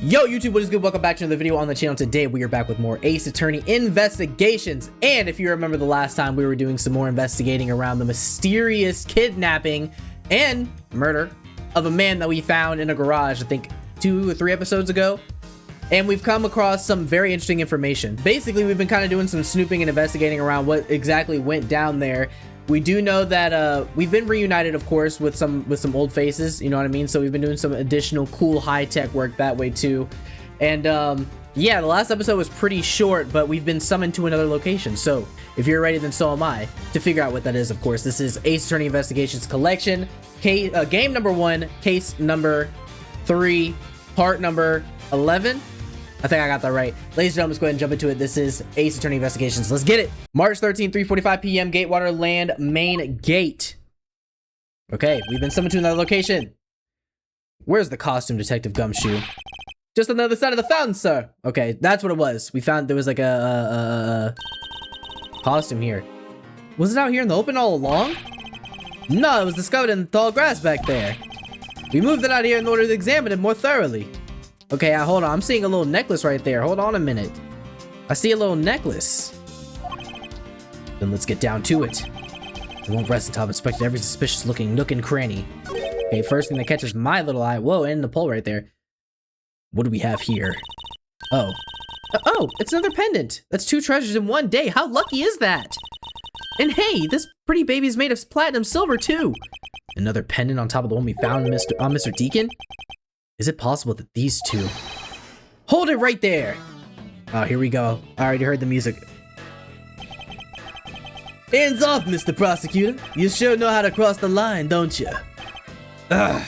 Yo YouTube, what is good? Welcome back to another video on the channel. Today we are back with more Ace Attorney investigations, and if you remember the last time, we were doing some more investigating around the mysterious kidnapping and murder of a man that we found in a garage, I think 2 or 3 episodes ago. And we've come across some very interesting information. Basically, we've been kind of doing some snooping and investigating around what exactly went down there. We do know that we've been reunited, of course, with some old faces, you know what I mean? So we've been doing some additional cool high-tech work that way too. And yeah, the last episode was pretty short, but we've been summoned to another location. So if you're ready, then so am I to figure out what that is. Of course, this is Ace Attorney Investigations Collection, game number 1, case number 3, part number 11. I think I got that right. Ladies and gentlemen, let's go ahead and jump into it. This is Ace Attorney Investigations. Let's get it. March 13, 3:45 p.m. Gatewater Land Main Gate. Okay, we've been summoned to another location. Where's the costume, Detective Gumshoe? Just on the other side of the fountain, sir. Okay, that's what it was. We found there was like a costume here. Was it out here in the open all along? No, it was discovered in the tall grass back there. We moved it out here in order to examine it more thoroughly. Okay, hold on. I'm seeing a little necklace right there. Hold on a minute. I see a little necklace. Then let's get down to it. I won't rest until I've inspected every suspicious looking nook and cranny. Okay, first thing that catches my little eye. Whoa, and the pole right there. What do we have here? Oh. Oh, it's another pendant. That's 2 treasures in one day. How lucky is that? And hey, this pretty baby's made of platinum silver too. Another pendant on top of the one we found on Mr. Deacon? Is it possible that these two... Hold it right there! Oh, here we go. I already heard the music. Hands off, Mr. Prosecutor. You sure know how to cross the line, don't you? Ugh.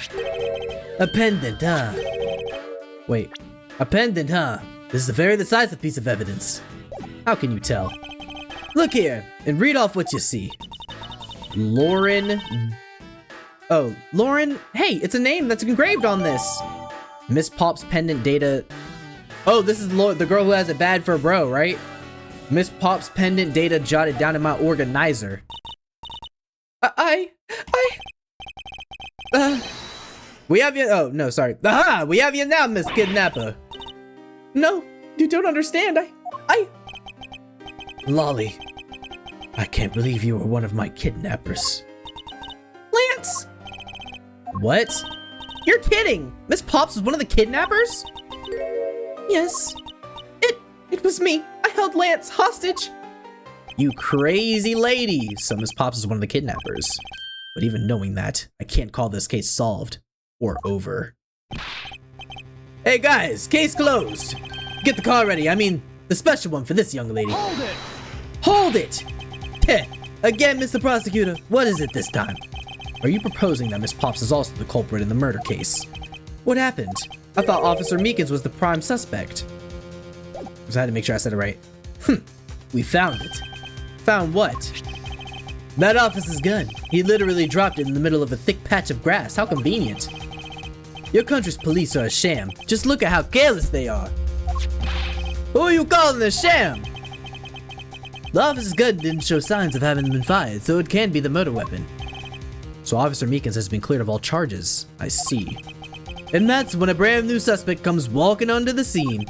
A pendant, huh? Wait. A pendant, huh? This is a very decisive piece of evidence. How can you tell? Look here, and read off what you see. Lauren... Oh, Lauren... Hey, it's a name that's engraved on this. Miss Pop's pendant data... Oh, this is the girl who has it bad for bro, right? Miss Pop's pendant data jotted down in my organizer. We have you... Oh, no, sorry. Aha! We have you now, Miss Kidnapper. No, you don't understand. Lolly. I can't believe you were one of my kidnappers. Lance! What? You're kidding! Miss Pops was one of the kidnappers? Yes. It was me. I held Lance hostage. You crazy lady. So Miss Pops is one of the kidnappers. But even knowing that, I can't call this case solved or over. Hey guys, case closed. Get the car ready. I mean, the special one for this young lady. Hold it! Hold it! Heh. Again, Mr. Prosecutor, what is it this time? Are you proposing that Miss Pops is also the culprit in the murder case? What happened? I thought Officer Meekins was the prime suspect. So I had to make sure I said it right. We found it. Found what? That officer's gun. He literally dropped it in the middle of a thick patch of grass. How convenient. Your country's police are a sham. Just look at how careless they are. Who are you calling a sham? The officer's gun didn't show signs of having been fired, so it can't be the murder weapon. So Officer Meekins has been cleared of all charges. I see. And that's when a brand new suspect comes walking onto the scene.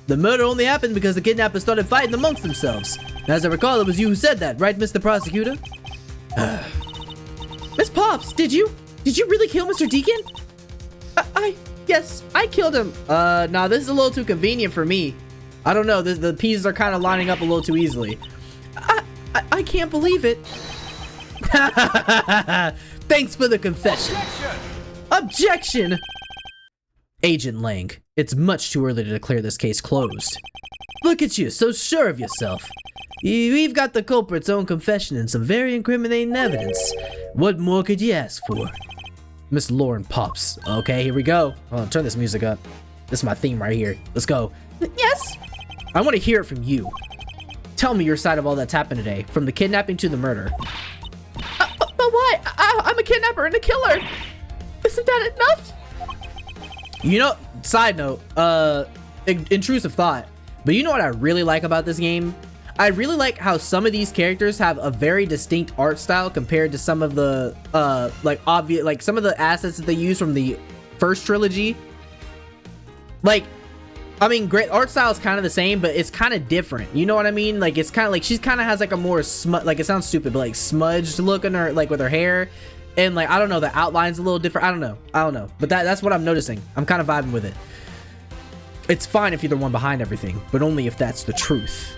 The murder only happened because the kidnappers started fighting amongst themselves. As I recall, it was you who said that, right, Mr. Prosecutor? Miss Pops, did you really kill Mr. Deacon? Yes, I killed him. Nah, this is a little too convenient for me. I don't know, the pieces are kind of lining up a little too easily. I can't believe it. Thanks for the confession. Objection! Agent Lang, it's much too early to declare this case closed. Look at you, so sure of yourself. We've got the culprit's own confession and some very incriminating evidence. What more could you ask for? Miss Lauren Pops. Okay, here we go. Oh, turn this music up. This is my theme right here. Let's go. Yes? I want to hear it from you. Tell me your side of all that's happened today, from the kidnapping to the murder. But why? I'm a kidnapper and a killer. Isn't that enough? You know, side note, intrusive thought, but you know what I really like about this game? I really like how some of these characters have a very distinct art style compared to some of the, some of the assets that they use from the first trilogy. Like, I mean, great art style is kind of the same, but it's kind of different. You know what I mean? Like, it's kind of like, she's kind of has like a more like, it sounds stupid, but like smudged look in her, like with her hair. And like, I don't know, the outline's a little different. I don't know. But that's what I'm noticing. I'm kind of vibing with it. It's fine if you're the one behind everything, but only if that's the truth.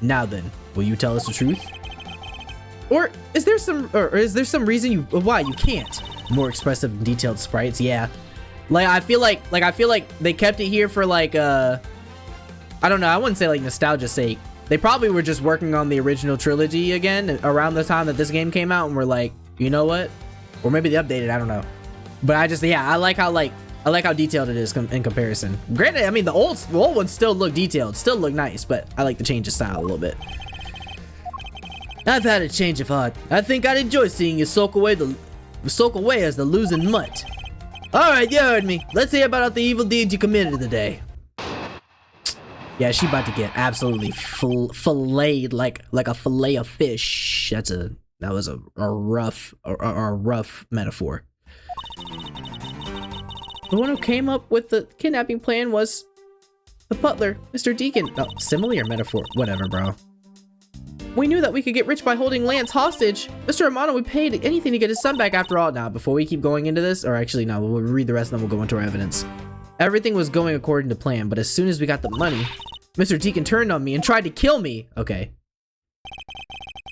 Now then, will you tell us the truth? Or is there some reason why you can't? More expressive and detailed sprites, yeah. Like I feel like they kept it here for like I don't know, I wouldn't say like nostalgia's sake. They probably were just working on the original trilogy again around the time that this game came out and were like, you know what? Or maybe they updated, I don't know. But I like how detailed it is in comparison. Granted, I mean the old ones still look detailed, still look nice, but I like to change the style a little bit. I've had a change of heart. I think I'd enjoy seeing you sulk away as the losing mutt. Alright, you heard me. Let's hear about the evil deeds you committed today. Yeah, she about to get absolutely filleted like a fillet of fish. That was a rough metaphor. The one who came up with the kidnapping plan was the butler, Mr. Deacon. Oh, simile or metaphor? Whatever, bro. We knew that we could get rich by holding Lance hostage. Mr. Amano would pay anything to get his son back after all. Now, before we keep going into this, or actually, no, we'll read the rest and then we'll go into our evidence. Everything was going according to plan, but as soon as we got the money, Mr. Deacon turned on me and tried to kill me. Okay.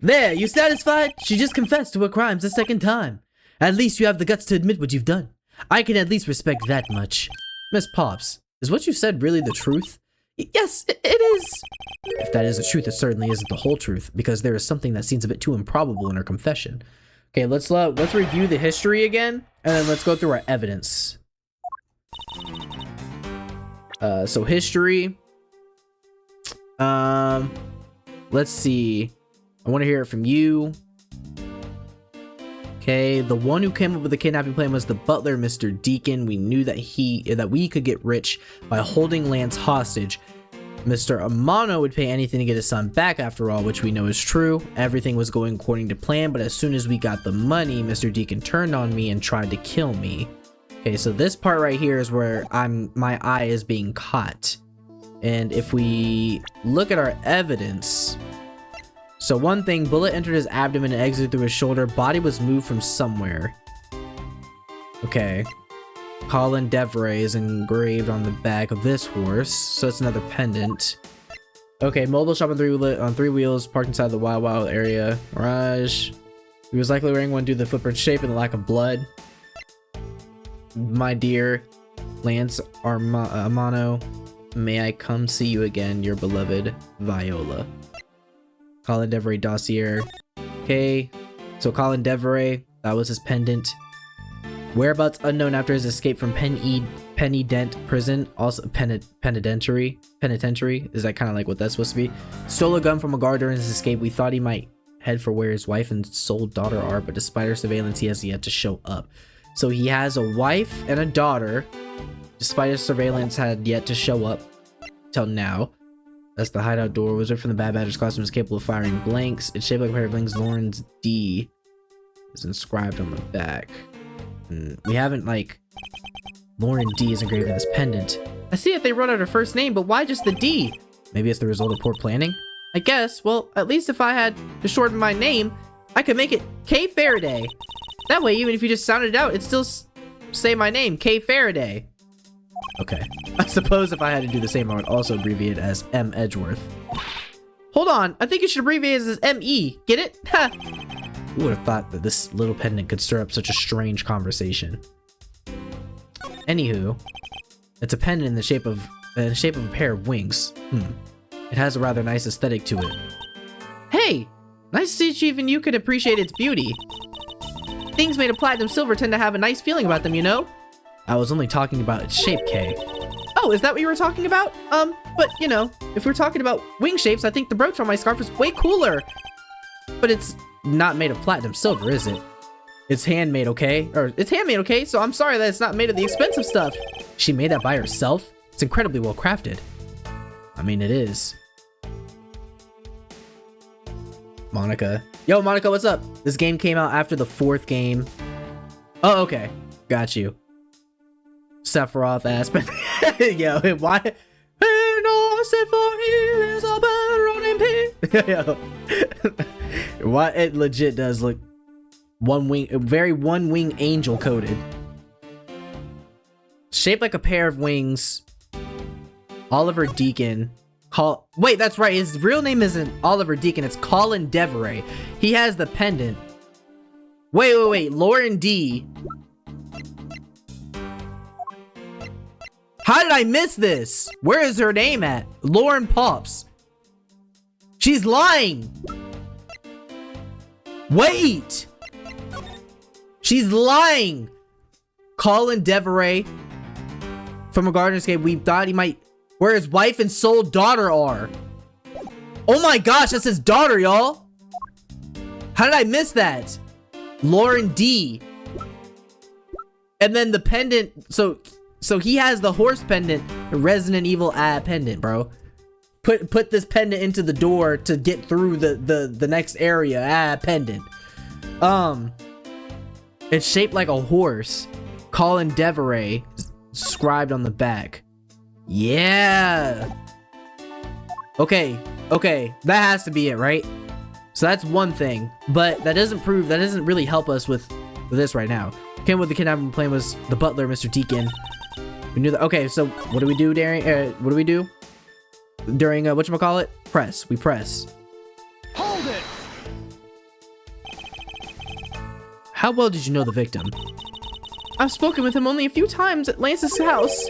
There, you satisfied? She just confessed to her crimes a second time. At least you have the guts to admit what you've done. I can at least respect that much. Miss Pops, is what you said really the truth? Yes, it is. If that is the truth, it certainly isn't the whole truth, because there is something that seems a bit too improbable in her confession. Okay, let's review the history again, and then let's go through our evidence. So history. Let's see. I want to hear it from you. Okay, the one who came up with the kidnapping plan was the butler, Mr. Deacon. We knew that we could get rich by holding Lance hostage. Mr. Amano would pay anything to get his son back after all, which we know is true. Everything was going according to plan, but as soon as we got the money, Mr. Deacon turned on me and tried to kill me. Okay, so this part right here is where my eye is being caught. And if we look at our evidence, so one thing, bullet entered his abdomen and exited through his shoulder. Body was moved from somewhere. Okay. Colin Devray is engraved on the back of this horse. So it's another pendant. Okay, mobile shop on three wheels, parked inside the Wild area. Mirage. He was likely wearing one due to the footprint shape and the lack of blood. My dear Lance Amano, may I come see you again, your beloved Viola. Colin Devray dossier. Okay, so Colin Devray, that was his pendant. Whereabouts unknown after his escape from Penny Dent prison, also penitentiary. Is that kind of like what that's supposed to be? Stole a gun from a guard during his escape. We thought he might head for where his wife and sole daughter are, but despite our surveillance, he has yet to show up. So he has a wife and a daughter. Despite his surveillance, had yet to show up till now. That's the hideout door. Wizard from the Bad Badger's costume is capable of firing blanks. It's shaped like a pair of blanks. Lawrence D is inscribed on the back. We haven't, like, Lauren D is engraved in this pendant. I see that they wrote out her first name, but why just the D? Maybe it's the result of poor planning? I guess. Well, at least if I had to shorten my name, I could make it K Faraday. That way, even if you just sounded it out, it'd still say my name, K Faraday. Okay. I suppose if I had to do the same, I would also abbreviate it as M. Edgeworth. Hold on. I think you should abbreviate it as M.E. Get it? Ha! Who would have thought that this little pendant could stir up such a strange conversation? Anywho, it's a pendant in the shape of a pair of wings. It has a rather nice aesthetic to it. Hey! Nice to see even you could appreciate its beauty. Things made of platinum silver tend to have a nice feeling about them, you know? I was only talking about its shape, Kay. Oh, is that what you were talking about? But, you know, if we're talking about wing shapes, I think the brooch on my scarf is way cooler. But it's not made of platinum silver, is it? It's handmade, okay? Or, it's handmade, okay? So I'm sorry that it's not made of the expensive stuff. She made that by herself? It's incredibly well crafted. I mean, it is. Monica. Yo, Monica, what's up? This game came out after the 4th game. Oh, okay. Got you. Sephiroth ass. Yo, why? And all set for here is a better on MP. What it legit does look one wing, very one wing angel coded, shaped like a pair of wings. Oliver Deacon. Wait, that's right. His real name isn't Oliver Deacon. It's Colin Deveray. He has the pendant. Wait. Lauren D. How did I miss this? Where is her name at? Lauren Pops. She's lying. Wait. She's lying. Colin Deveray from A Gardener's Escape. We thought he might... Where his wife and sole daughter are. Oh my gosh, that's his daughter, y'all. How did I miss that? Lauren D. And then the pendant. So he has the horse pendant, the Resident Evil pendant, bro. Put this pendant into the door to get through the next area. Pendant. It's shaped like a horse. Colin Deveray scribed on the back. Yeah. Okay. That has to be it, right? So that's one thing, but that doesn't really help us with this right now. Came with the kidnapping plan was the butler, Mr. Deacon. We knew that. Okay, so what do we do during whatchamacallit? Press. We press. Hold it. How well did you know the victim? I've spoken with him only a few times at Lance's house.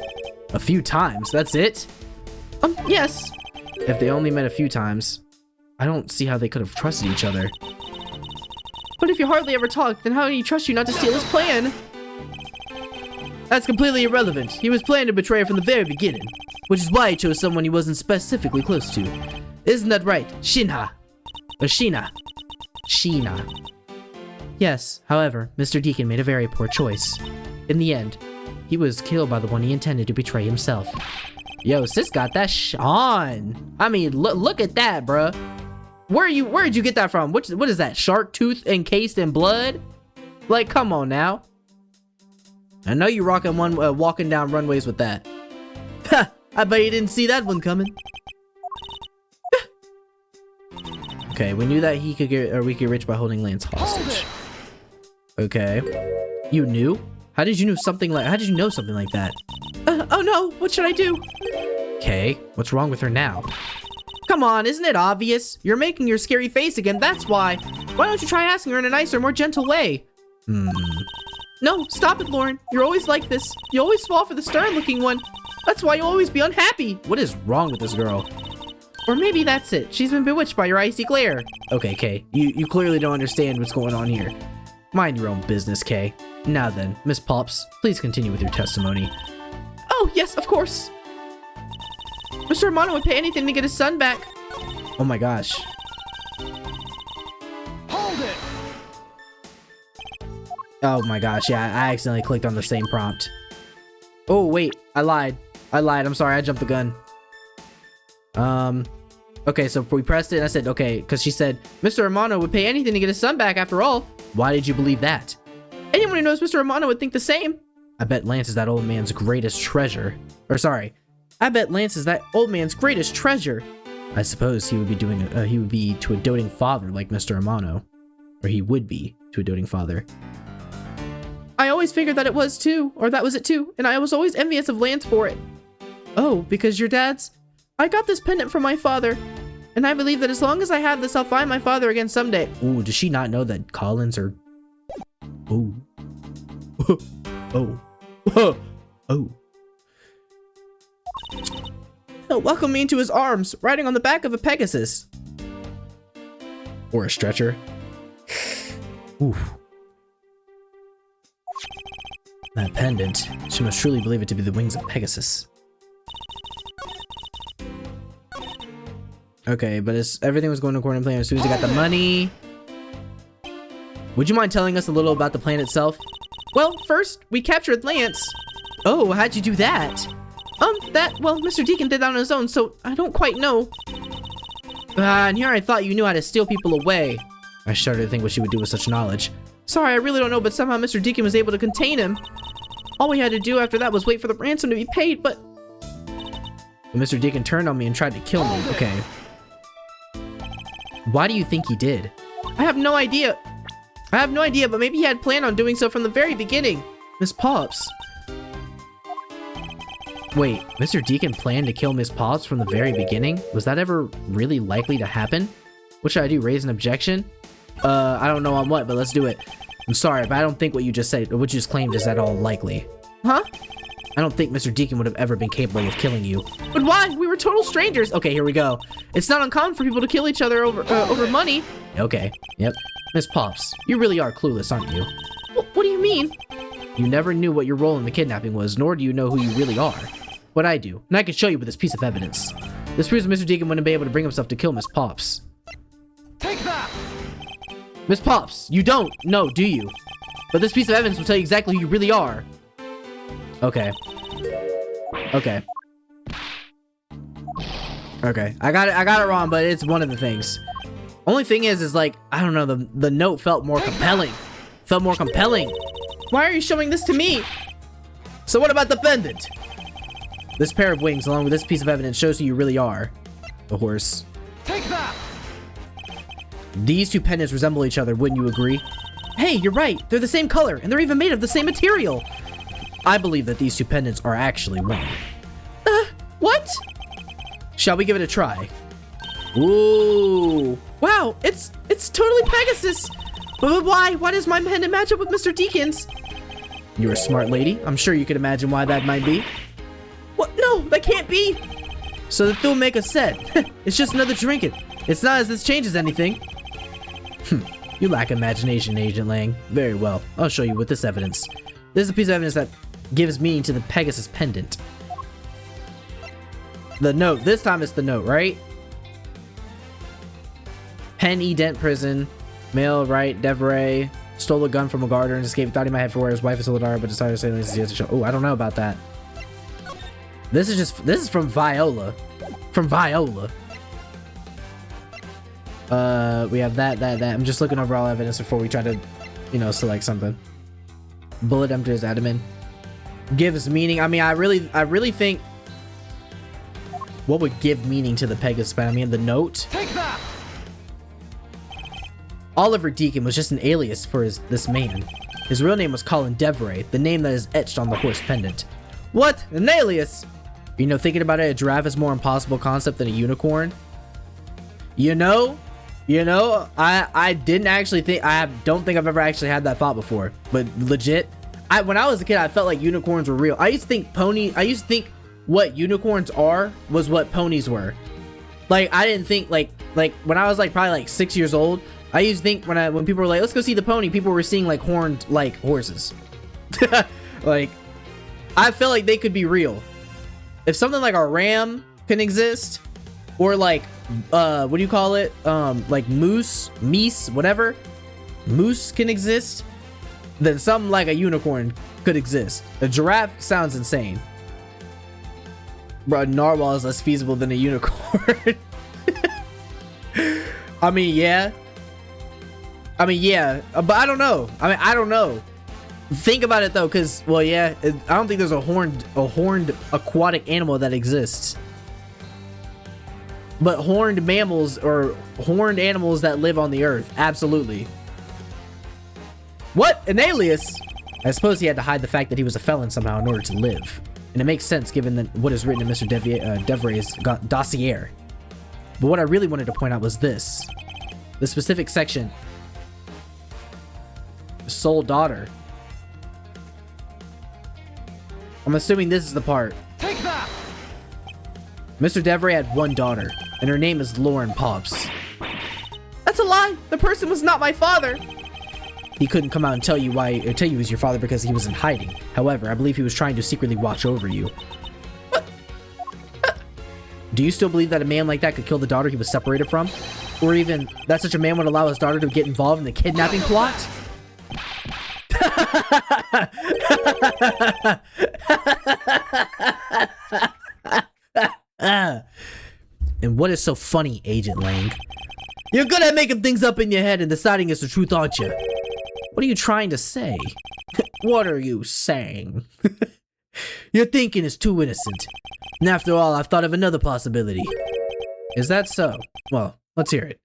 A few times? That's it? Yes. If they only met a few times, I don't see how they could have trusted each other. But if you hardly ever talk, then how do he trust you not to steal his plan? That's completely irrelevant. He was planning to betray her from the very beginning, which is why he chose someone he wasn't specifically close to. Isn't that right, Shinha? Or Sheena? Sheena. Yes, however, Mr. Deacon made a very poor choice. In the end, he was killed by the one he intended to betray himself. Yo, sis got that on. I mean, look at that, bruh. Where did you get that from? What is that? Shark tooth encased in blood? Like, come on now. I know you walking down runways with that. Ha! I bet you didn't see that one coming. Okay, we knew that we could get rich by holding Lance hostage. Okay, you knew? How did you know something like that? Oh no, what should I do? Okay, what's wrong with her now? Come on, isn't it obvious? You're making your scary face again, that's why. Why don't you try asking her in a nicer, more gentle way? No, stop it, Lauren. You're always like this. You always fall for the stern-looking one. That's why you'll always be unhappy. What is wrong with this girl? Or maybe that's it. She's been bewitched by your icy glare. Okay, Kay. You clearly don't understand what's going on here. Mind your own business, Kay. Now then, Miss Pops, please continue with your testimony. Oh, yes, of course. Mr. Romano would pay anything to get his son back. Oh my gosh. Hold it. Oh my gosh, yeah, I accidentally clicked on the same prompt. Oh, wait, I lied. I'm sorry, I jumped the gun. Okay, so we pressed it and I said, okay, because she said, Mr. Romano would pay anything to get his son back after all. Why did you believe that? Anyone who knows Mr. Romano would think the same. I bet Lance is that old man's greatest treasure. Or sorry, I bet Lance is that old man's greatest treasure. I suppose he would be to a doting father like Mr. Romano. Or he would be to a doting father. I always figured that it was too, or that was it too, and I was always envious of Lance for it. Oh, because your dad's? I got this pendant from my father, and I believe that as long as I have this, I'll find my father again someday. Ooh, does she not know that Collins are... Ooh. Oh. Oh. He'll welcome me into his arms, riding on the back of a Pegasus. Or a stretcher. Ooh. That pendant, she must truly believe it to be the wings of Pegasus. Okay, but everything was going according to plan as soon as he got the money. Would you mind telling us a little about the plan itself? Well, first, we captured Lance. Oh, how'd you do that? Well, Mr. Deacon did that on his own, so I don't quite know. And here I thought you knew how to steal people away. I started to think what she would do with such knowledge. Sorry, I really don't know, but somehow Mr. Deacon was able to contain him. All we had to do after that was wait for the ransom to be paid, but Mr. Deacon turned on me and tried to kill me. Okay. Why do you think he did? I have no idea. But maybe he had planned on doing so from the very beginning. Miss Pops. Wait, Mr. Deacon planned to kill Miss Pops from the very beginning? Was that ever really likely to happen? What should I do, raise an objection? I don't know on what, but let's do it. I'm sorry, but I don't think what you just said, what you just claimed is at all likely. Huh? I don't think Mr. Deacon would have ever been capable of killing you. But why? We were total strangers. Okay, here we go. It's not uncommon for people to kill each other over money. Okay, yep. Miss Pops, you really are clueless, aren't you? What do you mean? You never knew what your role in the kidnapping was, nor do you know who you really are. What I do, and I can show you with this piece of evidence. This proves Mr. Deacon wouldn't be able to bring himself to kill Miss Pops. Take that! Miss Pops, you don't know, do you? But this piece of evidence will tell you exactly who you really are. Okay. Okay. Okay. I got it wrong, but it's one of the things. Only thing is like, I don't know, the note felt more compelling. Felt more compelling. Why are you showing this to me? So what about the pendant? This pair of wings, along with this piece of evidence, shows who you really are. The horse. Take that! These two pendants resemble each other, wouldn't you agree? Hey, you're right. They're the same color, and they're even made of the same material. I believe that these two pendants are actually one. What? Shall we give it a try? Ooh. Wow, it's totally Pegasus. But why? Why does my pendant match up with Mr. Deacon's? You're a smart lady. I'm sure you can imagine why that might be. What? No, that can't be. So the two make a set. It's just another trinket. It's not as this changes anything. You lack imagination, Agent Lang. Very well. I'll show you with this evidence. This is a piece of evidence that gives meaning to the Pegasus pendant. The note. This time it's the note, right? Penn E. Dent prison. Male Wright Devray stole a gun from a guard and escaped. Thought he might have for where his wife is Soledar, but decided to say this is to show. Oh, I don't know about that. This is from Viola. From Viola. We have that. I'm just looking over all evidence before we try to, select something. Bullet empty his adamant. Gives meaning. I mean, I really think what would give meaning to the Pegasus pen? I mean, the note. Take that! Oliver Deacon was just an alias for this man. His real name was Colin Devray, the name that is etched on the horse pendant. What? An alias? Thinking about it, a giraffe is more impossible concept than a unicorn. I didn't actually think, don't think I've ever actually had that thought before, but legit, when I was a kid, I felt like unicorns were real. I used to think what unicorns are was what ponies were. Like, I didn't think like when I was like probably like 6 years old, I used to think when people were like, let's go see the pony, people were seeing like horned like horses. Like, I feel like they could be real. If something like a ram can exist, or like what do you call it, like meese, whatever, moose can exist, then something like a unicorn could exist. A giraffe sounds insane. Bro, a narwhal is less feasible than a unicorn. I mean, yeah, but I don't know. I don't know. Think about it though, because, well, yeah, I don't think there's a horned aquatic animal that exists. But horned mammals or horned animals that live on the earth, absolutely. What? An alias? I suppose he had to hide the fact that he was a felon somehow in order to live. And it makes sense given what is written in Mr. Devray's dossier. But what I really wanted to point out was this. The specific section. Sole daughter. I'm assuming this is the part. Take that! Mr. Devray had one daughter, and her name is Lauren Pops. That's a lie! The person was not my father! He couldn't come out and tell you he was your father because he was in hiding. However, I believe he was trying to secretly watch over you. What? Do you still believe that a man like that could kill the daughter he was separated from? Or even that such a man would allow his daughter to get involved in the kidnapping plot? And what is so funny, Agent Lang? You're good at making things up in your head and deciding it's the truth, aren't you? What are you trying to say? What are you saying? Your thinking is too innocent. And after all, I've thought of another possibility. Is that so? Well, let's hear it.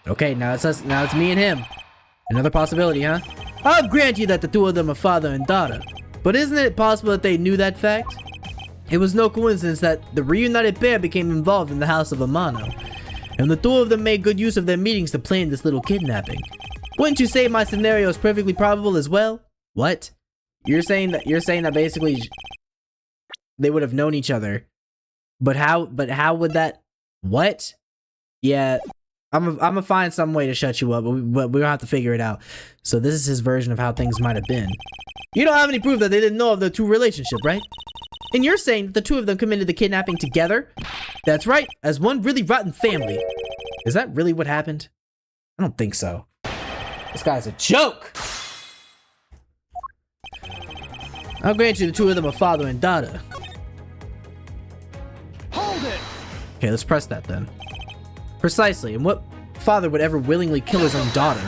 Okay, now it's us. Now it's me and him. Another possibility, huh? I'll grant you that the two of them are father and daughter. But isn't it possible that they knew that fact? It was no coincidence that the reunited pair became involved in the house of Amano. And the two of them made good use of their meetings to plan this little kidnapping. Wouldn't you say my scenario is perfectly probable as well? What? You're saying that basically they would have known each other. But how would that? What? Yeah, I'm gonna find some way to shut you up, but we're gonna have to figure it out. So this is his version of how things might have been. You don't have any proof that they didn't know of their true relationship, right? And you're saying that the two of them committed the kidnapping together? That's right, as one really rotten family. Is that really what happened? I don't think so. This guy's a joke! I'll grant you the two of them are father and daughter. Hold it! Okay, let's press that then. Precisely, and what father would ever willingly kill his own daughter?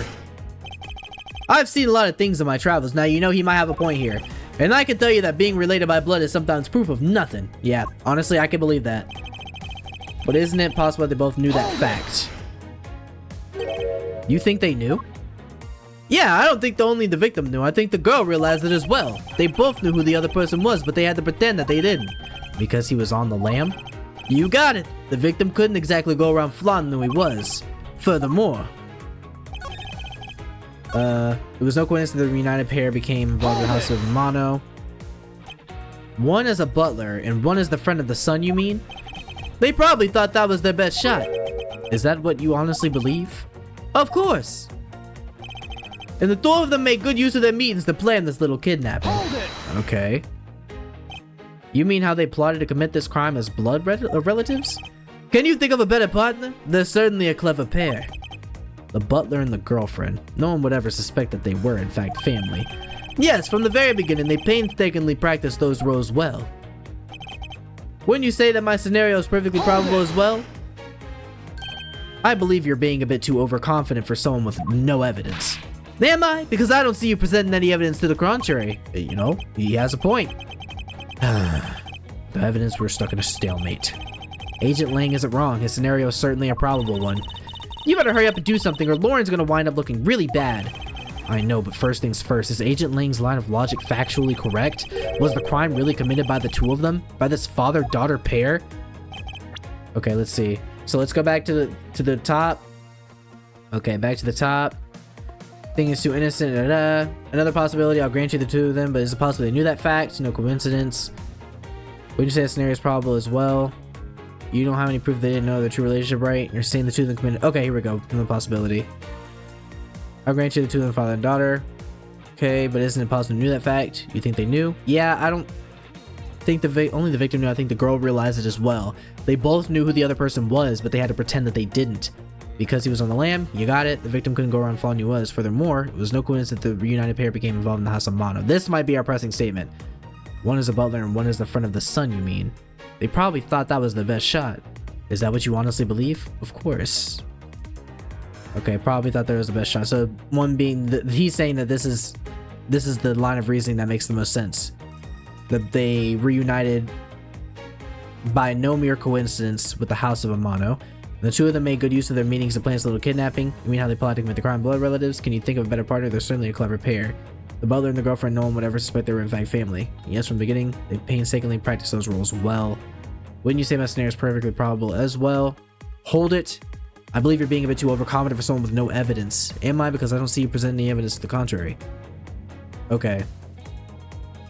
I've seen a lot of things in my travels. Now, you know he might have a point here. And I can tell you that being related by blood is sometimes proof of nothing. Yeah, honestly, I can believe that. But isn't it possible they both knew that fact? You think they knew? Yeah, I don't think only the victim knew. I think the girl realized it as well. They both knew who the other person was, but they had to pretend that they didn't. Because he was on the lam? You got it. The victim couldn't exactly go around flaunting who he was. Furthermore, it was no coincidence that the reunited pair became involved in the house of Amano. One is a butler, and one is the friend of the son, you mean? They probably thought that was their best shot. Is that what you honestly believe? Of course. And the two of them made good use of their meetings to plan this little kidnapping. Okay. You mean how they plotted to commit this crime as blood relatives? Can you think of a better partner? They're certainly a clever pair. The butler and the girlfriend. No one would ever suspect that they were, in fact, family. Yes, from the very beginning, they painstakingly practiced those roles well. Wouldn't you say that my scenario is perfectly probable as well? I believe you're being a bit too overconfident for someone with no evidence. Am I? Because I don't see you presenting any evidence to the contrary. You know, he has a point. The evidence, we're stuck in a stalemate. Agent Lang isn't wrong. His scenario is certainly a probable one. You better hurry up and do something or Lauren's gonna wind up looking really bad. I know, but first things first, is Agent Lang's line of logic factually correct? Was the crime really committed by the two of them? By this father-daughter pair? Okay, let's see. So let's go back to the top. Okay, back to the top. Thing is too innocent. Another possibility, I'll grant you the two of them, but it's a possibility they knew that fact. No coincidence. Would you say the scenario is probable as well? You don't have any proof they didn't know their true relationship, right? You're saying the two of them committed. Okay, here we go. Another possibility. I'll grant you the two of them, father and daughter. Okay, but isn't it possible they knew that fact? You think they knew? Yeah, I don't think only the victim knew. I think the girl realized it as well. They both knew who the other person was, but they had to pretend that they didn't. Because he was on the lam, you got it. The victim couldn't go around flaunting who he was. Furthermore, it was no coincidence that the reunited pair became involved in the house of Mono. This might be our pressing statement. One is a butler and one is the friend of the son, you mean? They probably thought that was the best shot. Is that what you honestly believe? Of course. Okay, probably thought that was the best shot. So one being, he's saying that this is the line of reasoning that makes the most sense. That they reunited by no mere coincidence with the house of Amano. The two of them made good use of their meetings to plan this little kidnapping. You mean how they plotted to commit the crime? Blood relatives? Can you think of a better partner? They're certainly a clever pair. The butler and the girlfriend, no one would ever suspect they were in fact family. Yes, from the beginning, they painstakingly practiced those roles well. Wouldn't you say my scenario is perfectly probable as well? Hold it. I believe you're being a bit too overconfident for someone with no evidence. Am I? Because I don't see you presenting any evidence to the contrary. Okay.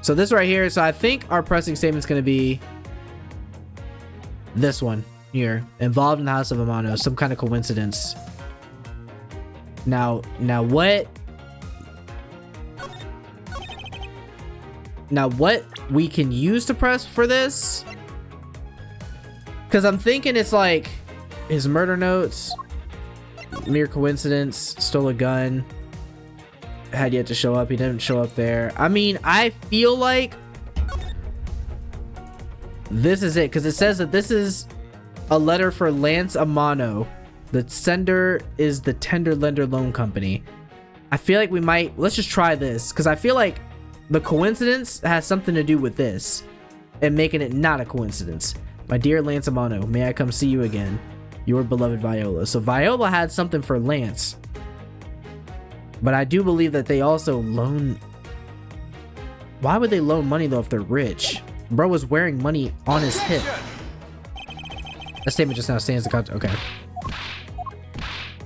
So this right here, so I think our pressing statement is going to be this one here. Involved in the house of Amano, some kind of coincidence. Now what we can use to press for this, because I'm thinking it's like his murder notes, mere coincidence, stole a gun, had yet to show up, he didn't show up there. I mean, I feel like this is it, because it says that this is a letter for Lance Amano. The sender is the Tender Lender Loan Company. I feel like we might, let's just try this, because I feel like the coincidence has something to do with this and making it not a coincidence. My dear Lance Amano, may I come see you again? Your beloved Viola. So Viola had something for Lance. But I do believe that they also loan... Why would they loan money though if they're rich? Bro was wearing money on his hip. That statement just now stands the context. Okay.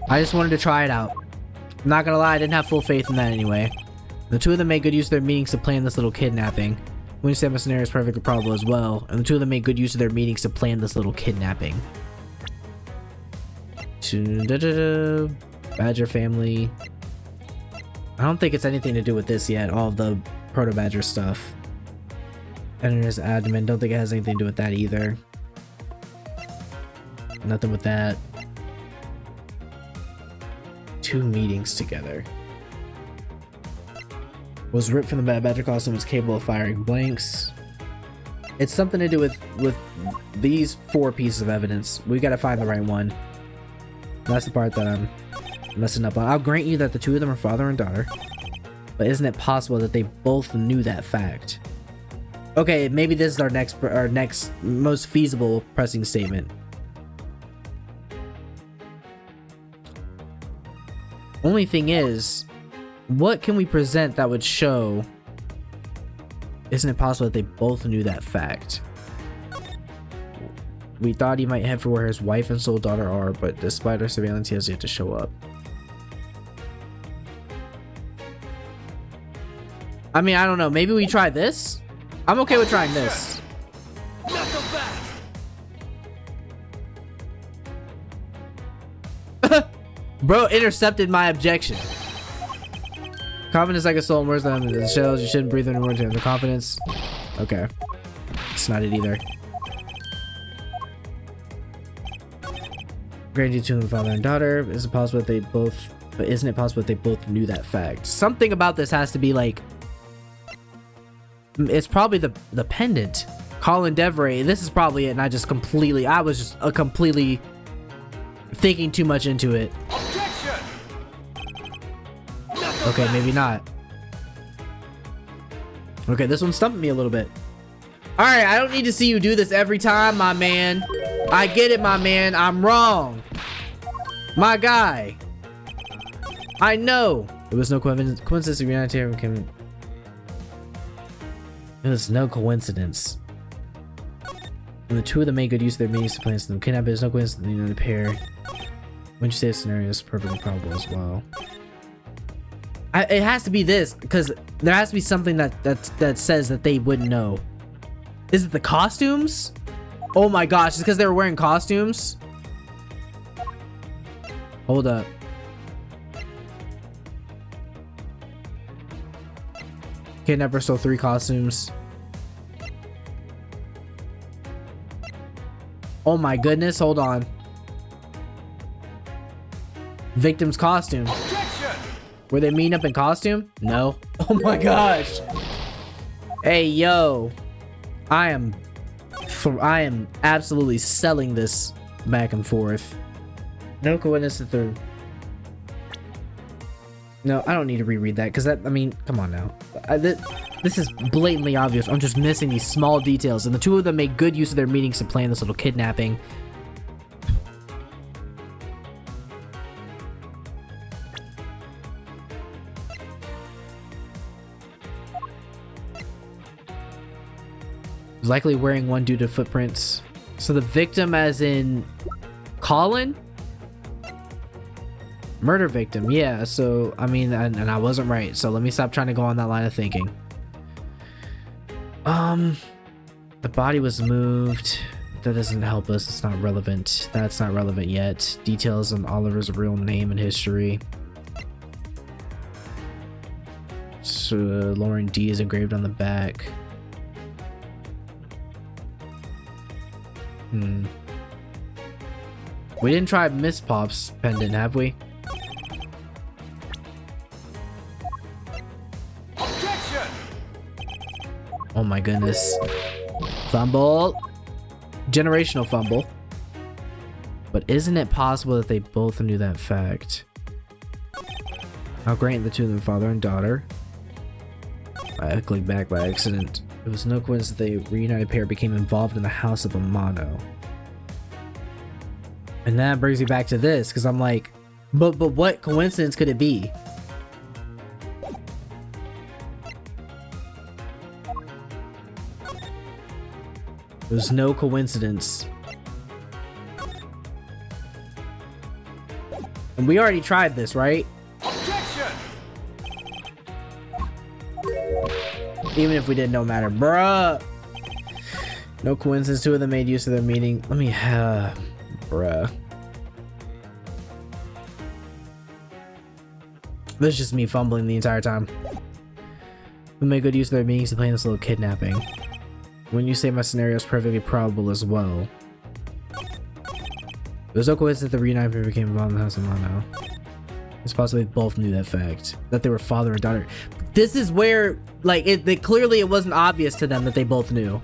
I just wanted to try it out. I'm not gonna lie, I didn't have full faith in that anyway. The two of them made good use of their meetings to plan this little kidnapping. Winston scenario is perfectly probable as well, and the two of them made good use of their meetings to plan this little kidnapping. Badger family. I don't think it's anything to do with this yet, all of the Proto-Badger stuff. Editor's admin, don't think it has anything to do with that either. Nothing with that. Two meetings together. Was ripped from the Bad Badger costume, was capable of firing blanks. It's something to do with these 4 pieces of evidence. We gotta find the right one. That's the part that I'm messing up on. I'll grant you that the two of them are father and daughter, but isn't it possible that they both knew that fact? Okay, maybe this is our next most feasible pressing statement. Only thing is, what can we present that would show? Isn't it possible that they both knew that fact? We thought he might head for where his wife and sole daughter are, but despite our surveillance, he has yet to show up. I mean, I don't know. Maybe we try this? I'm okay with trying this. Bro intercepted my objection. Confidence like a soul, worse than the shells. You shouldn't breathe anymore into the confidence. Okay. It's not it either. Granted to the father and daughter. Is it possible that they both... But isn't it possible that they both knew that fact? Something about this has to be like... It's probably the pendant. Colin Deveray. This is probably it, and I just completely... I was just completely thinking too much into it. Okay, maybe not. Okay, this one's stumping me a little bit. Alright, I don't need to see you do this every time, my man. I get it, my man. I'm wrong. My guy. I know. It was no coincidence. It was no coincidence. And the two of them made good use of their meetings to plan some kidnapping. There's no coincidence the pair. Wouldn't you say the scenario is perfectly probable as well? It has to be this, because there has to be something that says that they wouldn't know. Is it the costumes? Oh my gosh, it's because they were wearing costumes? Hold up. Kidnapper stole 3 costumes. Oh my goodness, hold on. Victim's costume. Were they meeting up in costume? No. Oh my gosh. Hey, yo. I am absolutely selling this back and forth. No coincidence that they're... No, I don't need to reread that, because that, I mean, come on now. This is blatantly obvious. I'm just missing these small details, and the two of them made good use of their meetings to plan this little kidnapping. Likely wearing one due to footprints. So the victim as in Colin? Murder victim, yeah. So I mean, and I wasn't right, so let me stop trying to go on that line of thinking. The body was moved. That doesn't help us. It's not relevant. That's not relevant yet. Details on Oliver's real name and history. So Lauren D is engraved on the back. We didn't try Miss Pop's pendant, have we? Objection! Oh my goodness. Fumble. Generational fumble. But isn't it possible that they both knew that fact? I'll grant the two of them father and daughter. I clicked back by accident. It was no coincidence that the reunited pair became involved in the house of Amano. And that brings me back to this, because I'm like, but what coincidence could it be? There's no coincidence. And we already tried this, right? Objection! Even if we did, no matter. Bruh. No coincidence. Two of them made use of their meeting. Let me, bruh. This is just me fumbling the entire time. We made good use of their meetings to plan this little kidnapping. When you say my scenario is perfectly probable as well. There's no coincidence that the reunited pair became involved in the house of Amano. It's possible they both knew that fact. That they were father and daughter. This is where, like, clearly it wasn't obvious to them that they both knew.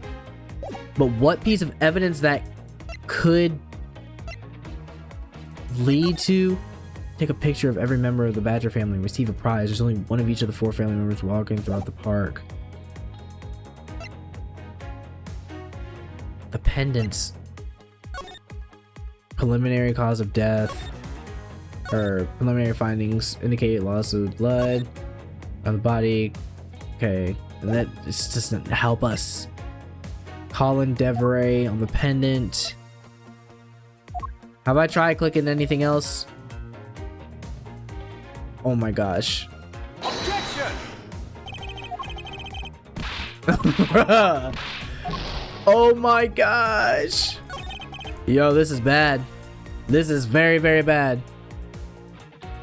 But what piece of evidence that could lead to take a picture of every member of the Badger family and receive a prize. There's only one of each of the 4 family members walking throughout the park. The pendants. Preliminary cause of death. Or preliminary findings indicate loss of blood on the body. Okay. And that just doesn't help us. Colin Deveray on the pendant. Have I tried clicking anything else? Oh my gosh. Objection! Oh my gosh. Yo, this is bad. This is very, very bad.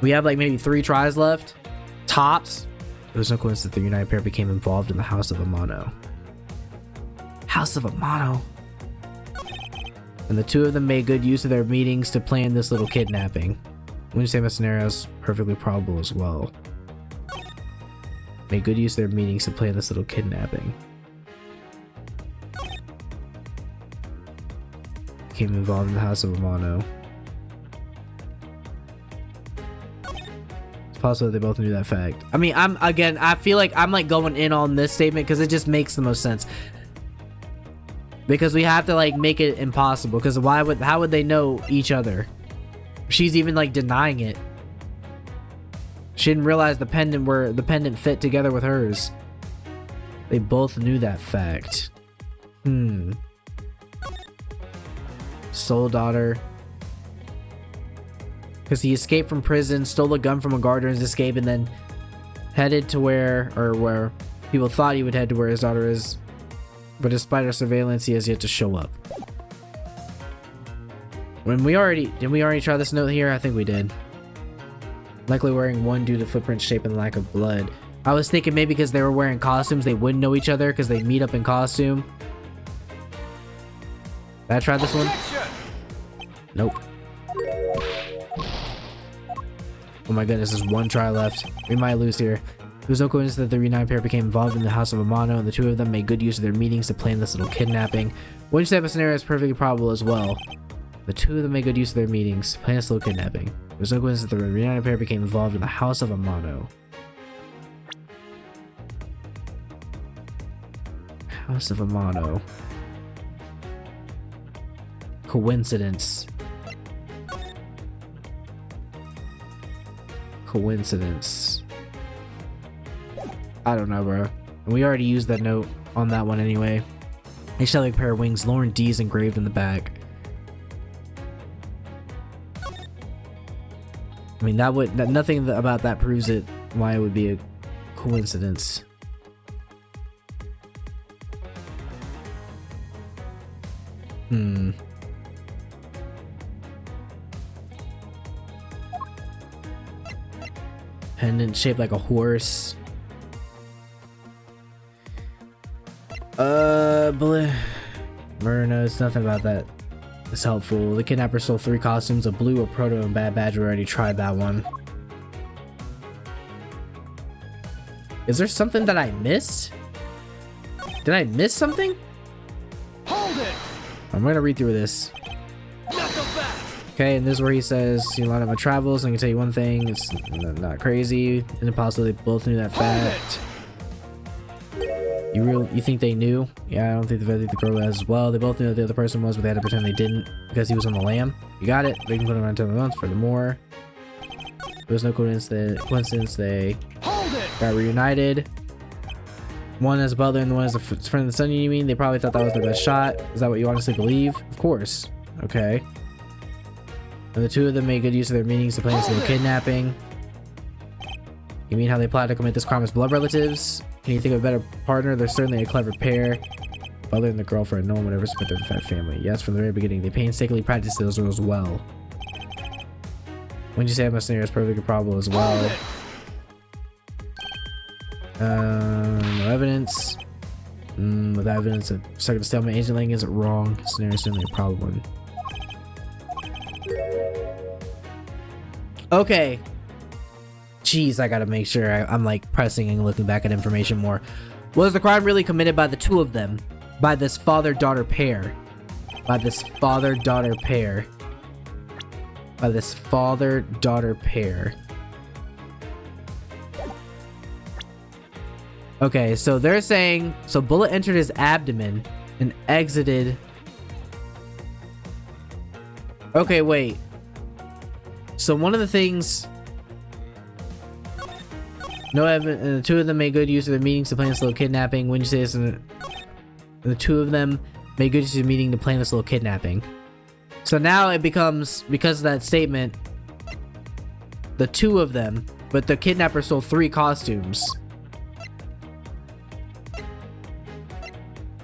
We have like maybe 3 tries left. Tops. There's no coincidence that the united pair became involved in the house of Amano. House of Amano. And the 2 of them made good use of their meetings to plan this little kidnapping. When you say my scenario is perfectly probable as well. Made good use of their meetings to plan this little kidnapping. Became involved in the house of Amano. It's possible that they both knew that fact. I mean, I feel like I'm like going in on this statement because it just makes the most sense. Because we have to like make it impossible. Because how would they know each other? She's even like denying it. She didn't realize the pendant fit together with hers. They both knew that fact. Soul daughter. Because he escaped from prison, stole a gun from a guard during his escape, and then headed to where people thought he would head to where his daughter is. But despite our surveillance, he has yet to show up. Did we already try this note here? I think we did. Likely wearing one due to footprint shape and lack of blood. I was thinking maybe because they were wearing costumes, they wouldn't know each other because they meet up in costume. Did I try this one? Nope. Oh my goodness, there's 1 try left. We might lose here. There's no coincidence that the reunited pair became involved in the house of Amano, and the 2 of them made good use of their meetings to plan this little kidnapping. One type of scenario is perfectly probable as well. The 2 of them made good use of their meetings to plan this little kidnapping. There's no coincidence that the reunited pair became involved in the house of Amano. House of Amano. Coincidence. Coincidence. I don't know, bro. And we already used that note on that one anyway. A shelly pair of wings, Lauren D's engraved in the back. I mean, nothing about that proves it, why it would be a coincidence. Pendant shaped like a horse. Myrna, it's nothing about that. It's helpful. The kidnapper stole 3 costumes, a blue, a proto, and bad badger. Already tried that one. Is there something that I missed? Did I miss something? Hold it! I'm gonna read through this. Not so fast! Okay, and this is where he says, you line up my travels, and I can tell you one thing, it's not crazy and impossible. They both knew that fact. You think they knew? Yeah, I don't think the girl as well. They both knew that the other person was, but they had to pretend they didn't because he was on the lam. You got it. They can put him around 10 months for the more. There was no coincidence they got reunited. One as a butler and the one as a friend of the son, you mean? They probably thought that was their best shot. Is that what you honestly believe? Of course. Okay. And the two of them made good use of their meetings to plan this little kidnapping. You mean how they plotted to commit this crime as blood relatives? Can you think of a better partner? They're certainly a clever pair. Butler and the girlfriend, no one would ever split their fat family. Yes, from the very beginning, they painstakingly practiced those rules well. When you say I'm scenario is perfectly probable as well. No evidence. With evidence of second stalemate, agent Lang isn't wrong. Scenario is certainly a probable one. Okay. Jeez, I gotta make sure I'm like pressing and looking back at information more. Was the crime really committed by the two of them? By this father-daughter pair? By this father-daughter pair? By this father-daughter pair? Okay, so they're saying, so bullet entered his abdomen and exited. Okay, wait. So one of the things, no evidence, the two of them made good use of their meetings to plan this little kidnapping. Wouldn't you say this? And the two of them made good use of their meeting to plan this little kidnapping. So now it becomes, because of that statement, the two of them, but the kidnapper stole 3 costumes.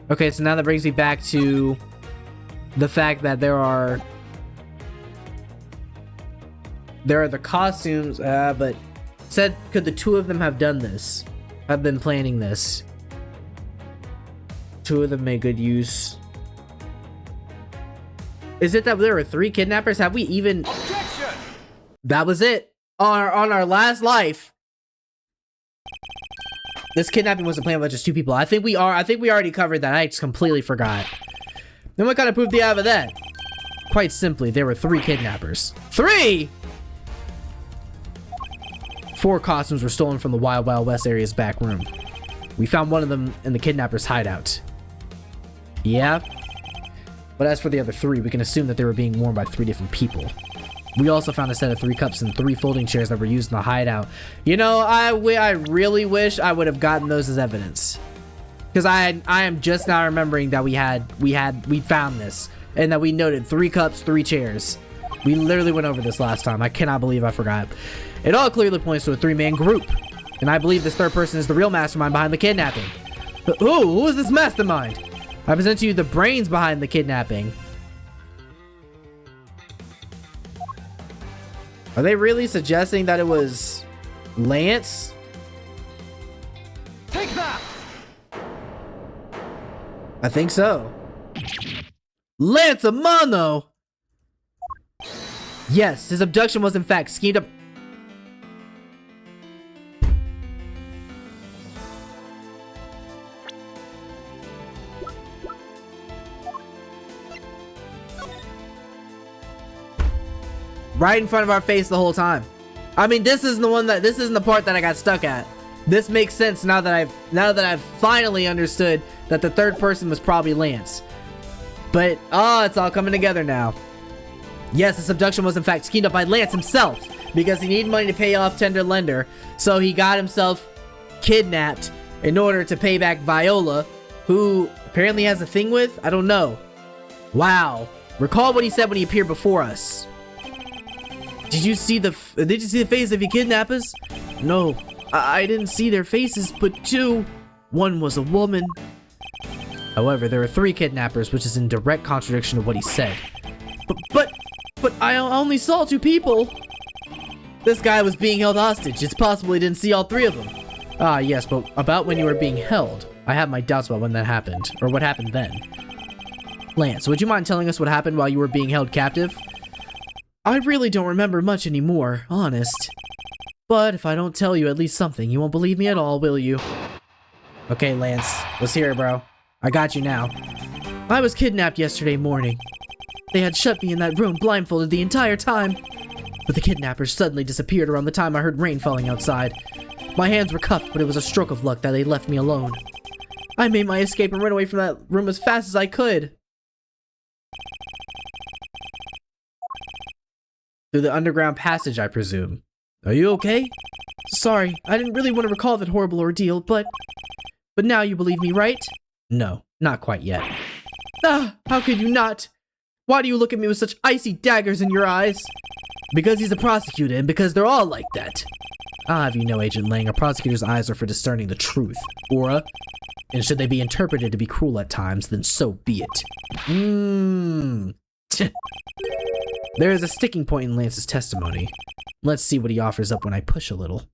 Okay, so now that brings me back to the fact that there are the costumes, but said, could the two of them have done this? Have been planning this? Two of them made good use. Is it that there were 3 kidnappers? Have we even... Objection! That was it. On our last life. This kidnapping wasn't planned by just 2 people. I think we already covered that. I just completely forgot. Then what kind of proof do you have of that? Quite simply, there were 3 kidnappers. 3! 4 costumes were stolen from the Wild Wild West area's back room. We found one of them in the kidnapper's hideout. Yeah. But as for the other 3, we can assume that they were being worn by 3 different people. We also found a set of 3 cups and 3 folding chairs that were used in the hideout. You know, I really wish I would have gotten those as evidence. Because I am just now remembering that we found this. And that we noted 3 cups, 3 chairs. We literally went over this last time. I cannot believe I forgot. It all clearly points to a 3-man group. And I believe this third person is the real mastermind behind the kidnapping. But who is this mastermind? I present to you the brains behind the kidnapping. Are they really suggesting that it was Lance? Take that! I think so. Lance Amano! Yes, his abduction was in fact schemed up. Right in front of our face the whole time. I mean, this isn't the part that I got stuck at. This makes sense now that I've finally understood that the third person was probably Lance. But it's all coming together now. Yes, this abduction was in fact schemed up by Lance himself because he needed money to pay off Tender Lender, so he got himself kidnapped in order to pay back Viola, who apparently has a thing with, I don't know. Wow. Recall what he said when he appeared before us. Did you see the face of your kidnappers? No, I didn't see their faces, but 2. One was a woman. However, there were 3 kidnappers, which is in direct contradiction of what he said. But I only saw 2 people. This guy was being held hostage. It's possible he didn't see all 3 of them. Ah, yes, but about when you were being held, I have my doubts about when that happened, or what happened then. Lance, would you mind telling us what happened while you were being held captive? I really don't remember much anymore, honest. But if I don't tell you at least something, you won't believe me at all, will you? Okay, Lance, let's hear it, bro. I got you now. I was kidnapped yesterday morning. They had shut me in that room blindfolded the entire time. But the kidnappers suddenly disappeared around the time I heard rain falling outside. My hands were cuffed, but it was a stroke of luck that they left me alone. I made my escape and ran away from that room as fast as I could. Through the underground passage, I presume. Are you okay? Sorry, I didn't really want to recall that horrible ordeal, but now you believe me, right? No, not quite yet. Ah, how could you not? Why do you look at me with such icy daggers in your eyes? Because he's a prosecutor, and because they're all like that. I'll have you know, Agent Lang, a prosecutor's eyes are for discerning the truth, Aura. And should they be interpreted to be cruel at times, then so be it. There is a sticking point in Lance's testimony. Let's see what he offers up when I push a little.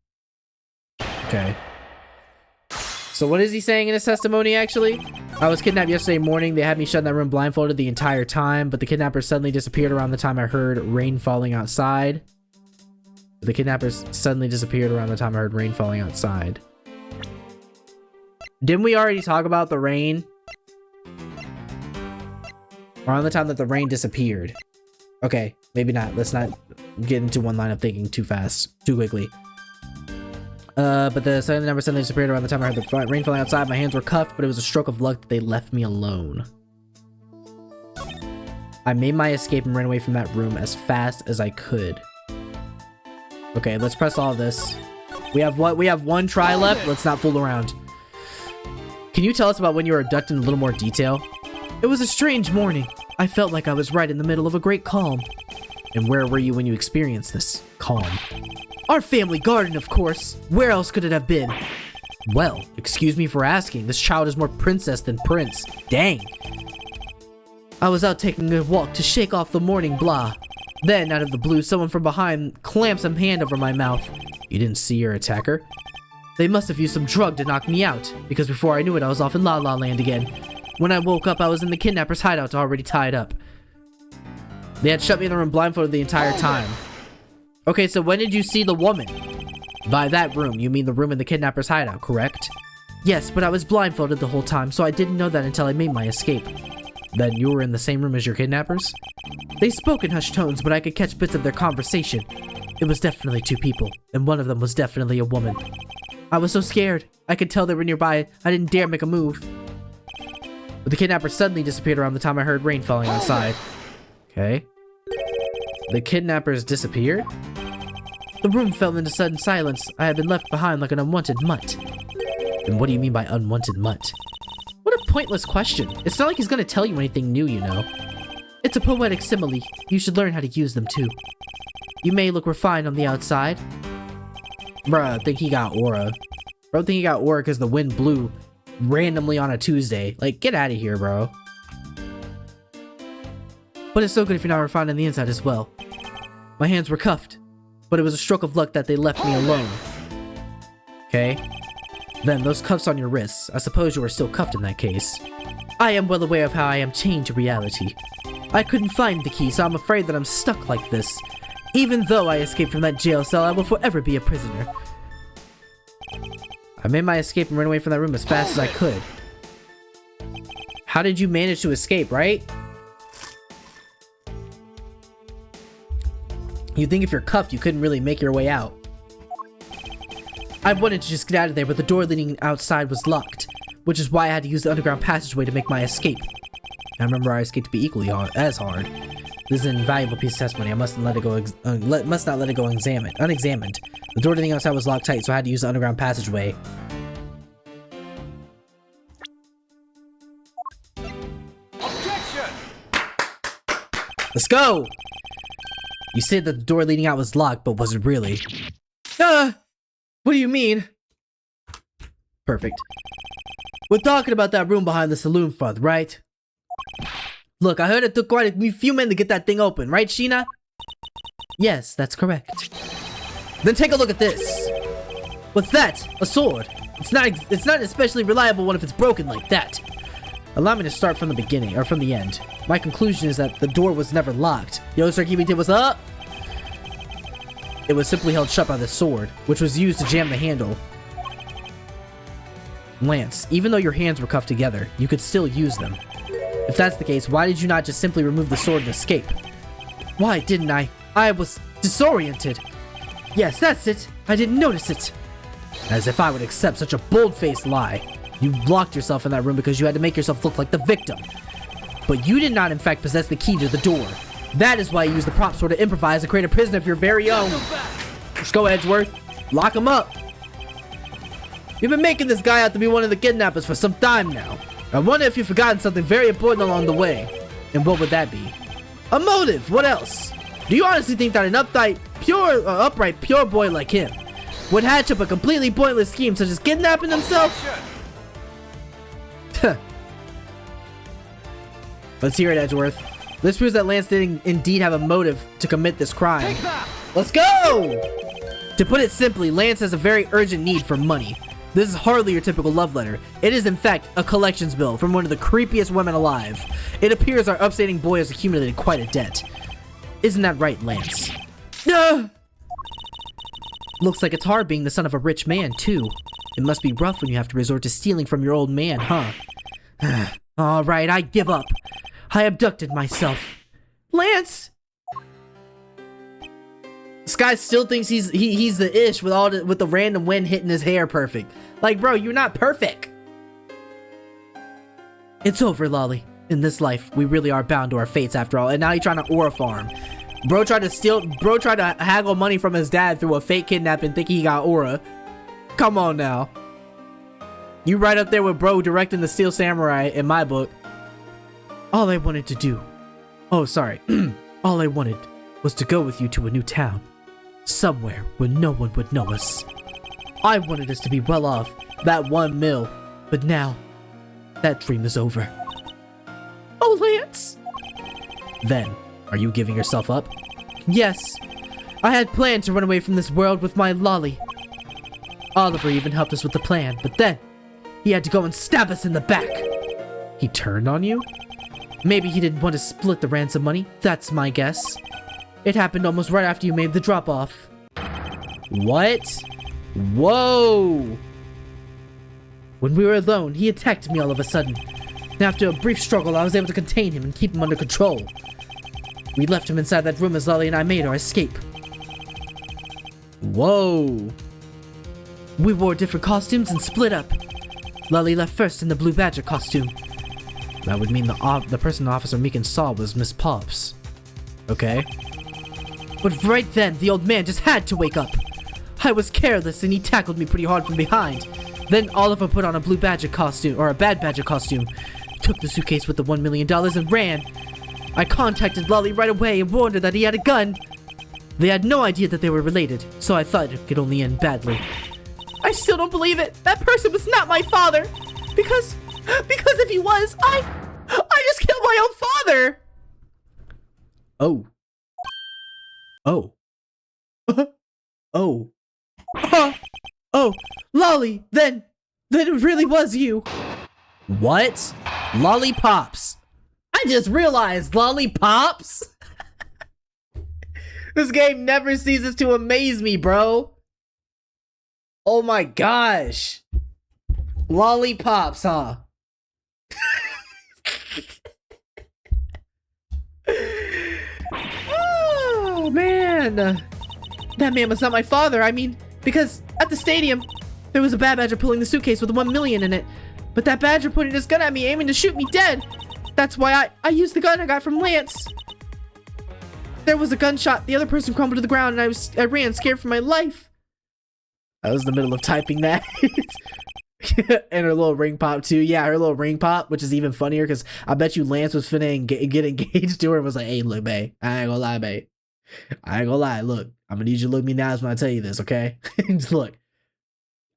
Okay. So what is he saying in his testimony, actually? I was kidnapped yesterday morning. They had me shut in that room blindfolded the entire time, but the kidnappers suddenly disappeared around the time I heard rain falling outside. The kidnappers suddenly disappeared around the time I heard rain falling outside. Didn't we already talk about the rain? Around the time that the rain disappeared. Okay, maybe not. Let's not get into one line of thinking too fast, too quickly. But the suddenly number suddenly disappeared around the time I heard the rain falling outside. My hands were cuffed, but it was a stroke of luck that they left me alone. I made my escape and ran away from that room as fast as I could. Okay, let's press all of this. We have what? We have one try left. Let's not fool around. Can you tell us about when you were abducted in a little more detail? It was a strange morning. I felt like I was right in the middle of a great calm. And where were you when you experienced this calm? Our family garden, of course. Where else could it have been? Well, excuse me for asking. This child is more princess than prince. Dang. I was out taking a walk to shake off the morning blah. Then, out of the blue, someone from behind clamps a hand over my mouth. You didn't see your attacker? They must have used some drug to knock me out, because before I knew it, I was off in La La Land again. When I woke up, I was in the kidnapper's hideout already tied up. They had shut me in the room blindfolded the entire time. Okay, so when did you see the woman? By that room, you mean the room in the kidnapper's hideout, correct? Yes, but I was blindfolded the whole time, so I didn't know that until I made my escape. Then you were in the same room as your kidnappers? They spoke in hushed tones, but I could catch bits of their conversation. It was definitely two people, and one of them was definitely a woman. I was so scared. I could tell they were nearby. I didn't dare make a move. But the kidnapper suddenly disappeared around the time I heard rain falling outside. Okay. The kidnappers disappeared? The room fell into sudden silence. I had been left behind like an unwanted mutt. And what do you mean by unwanted mutt? What a pointless question. It's not like he's gonna tell you anything new, you know. It's a poetic simile. You should learn how to use them too. You may look refined on the outside. Bruh, I think he got aura. Bro, I think he got aura because the wind blew randomly on a Tuesday. Like, get out of here, bro. But it's so good if you're not refined on the inside as well. My hands were cuffed, but it was a stroke of luck that they left me alone. Okay. Then, those cuffs on your wrists. I suppose you are still cuffed in that case. I am well aware of how I am chained to reality. I couldn't find the key, so I'm afraid that I'm stuck like this. Even though I escaped from that jail cell, I will forever be a prisoner. I made my escape and ran away from that room as fast as I could. How did you manage to escape, right? You'd think if you're cuffed, you couldn't really make your way out. I wanted to just get out of there, but the door leading outside was locked, which is why I had to use the underground passageway to make my escape. I remember our escape to be equally as hard. This is an invaluable piece of testimony. I must not let it go unexamined. The door to the outside was locked tight, so I had to use the underground passageway. Objection! Let's go! You said that the door leading out was locked, but was it really? What do you mean? Perfect. We're talking about that room behind the saloon front, right? Look, I heard it took quite a few men to get that thing open, right, Sheena? Yes, that's correct. Then take a look at this. What's that? A sword. It's not an especially reliable one if it's broken like that. Allow me to start from the beginning, or from the end. My conclusion is that the door was never locked. Yo, Sir Kibite, what's up? It was simply held shut by the sword, which was used to jam the handle. Lance, even though your hands were cuffed together, you could still use them. If that's the case, why did you not just simply remove the sword and escape? Why didn't I? I was disoriented. Yes, that's it. I didn't notice it. As if I would accept such a bold-faced lie. You locked yourself in that room because you had to make yourself look like the victim. But you did not in fact possess the key to the door. That is why you used the prop sword to improvise and create a prisoner of your very own. Let's go, Edgeworth. Lock him up. You've been making this guy out to be one of the kidnappers for some time now. I wonder if you've forgotten something very important along the way. And what would that be? A motive. What else? Do you honestly think that an upright, pure boy like him would hatch up a completely pointless scheme such as kidnapping himself? Let's hear it, Edgeworth. This proves that Lance did indeed have a motive to commit this crime. Let's go! To put it simply, Lance has a very urgent need for money. This is hardly your typical love letter. It is in fact a collections bill from one of the creepiest women alive. It appears our upstanding boy has accumulated quite a debt. Isn't that right, Lance? Looks like it's hard being the son of a rich man, too. It must be rough when you have to resort to stealing from your old man, huh? Alright, I give up. I abducted myself. Lance! This guy still thinks he's the ish with the random wind hitting his hair perfect. Like, bro, you're not perfect. It's over, Lolly. In this life, we really are bound to our fates after all. And now he's trying to aura farm. Bro tried to haggle money from his dad through a fake kidnapping thinking he got aura. Come on now. You right up there with bro directing the Steel Samurai in my book. All I wanted to do. Oh, sorry. All I wanted was to go with you to a new town. Somewhere where no one would know us. I wanted us to be well off, that 1 mil. But now, that dream is over. Oh, Lance! Then, are you giving yourself up? Yes. I had planned to run away from this world with my Lolly. Oliver even helped us with the plan, but then, he had to go and stab us in the back. He turned on you? Maybe he didn't want to split the ransom money, that's my guess. It happened almost right after you made the drop-off. What? Whoa! When we were alone, he attacked me all of a sudden. After a brief struggle, I was able to contain him and keep him under control. We left him inside that room as Lolly and I made our escape. Whoa! We wore different costumes and split up. Lolly left first in the Blue Badger costume. That would mean the person Officer Meekin saw was Miss Pops. Okay. But right then, the old man just had to wake up. I was careless and he tackled me pretty hard from behind. Then Oliver put on a Blue Badger costume, or a Bad Badger costume, took the suitcase with the $1 million and ran. I contacted Lolly right away and warned her that he had a gun. They had no idea that they were related, so I thought it could only end badly. I still don't believe it. That person was not my father. Because if he was, I just killed my own father. Oh. Oh. Oh. Oh, Lolly, then it really was you. What? Lollipops. I just realized lollipops. This game never ceases to amaze me, bro. Oh my gosh. Lollipops, huh? Oh, man. That man was not my father. I mean, because at the stadium, there was a bad badger pulling the suitcase with $1 million in it. But that badger pointed his gun at me, aiming to shoot me dead. That's why I used the gun I got from Lance. There was a gunshot. The other person crumbled to the ground, and I ran, scared for my life. I was in the middle of typing that. And her little ring pop too. Yeah, her little ring pop, which is even funnier because I bet you Lance was finna get engaged to her and was like, hey, look, babe. I ain't gonna lie, babe. I ain't gonna lie. Look, I'm gonna need you to look me now when I tell you this, okay? Just look.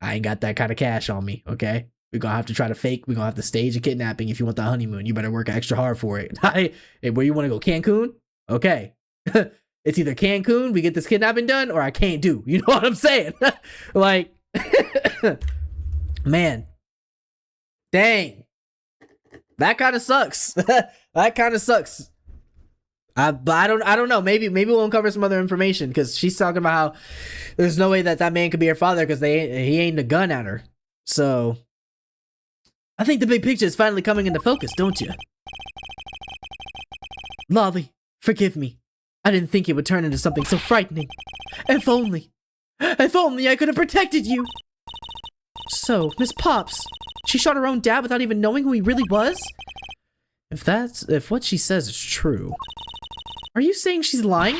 I ain't got that kind of cash on me, okay? We're gonna have to try to fake. We're gonna have to stage a kidnapping if you want the honeymoon. You better work extra hard for it. Hey, where you wanna go? Cancun? Okay. It's either Cancun, we get this kidnapping done, or I can't do. You know what I'm saying? Like, man. Dang. That kind of sucks. That kind of sucks. But I don't know. Maybe we'll uncover some other information because she's talking about how there's no way that man could be her father because he aimed a gun at her. So I think the big picture is finally coming into focus, don't you? Lolly, forgive me. I didn't think it would turn into something so frightening. If only I could have protected you. So, Miss Pops, She shot her own dad without even knowing who he really was? If what she says is true. Are you saying she's lying?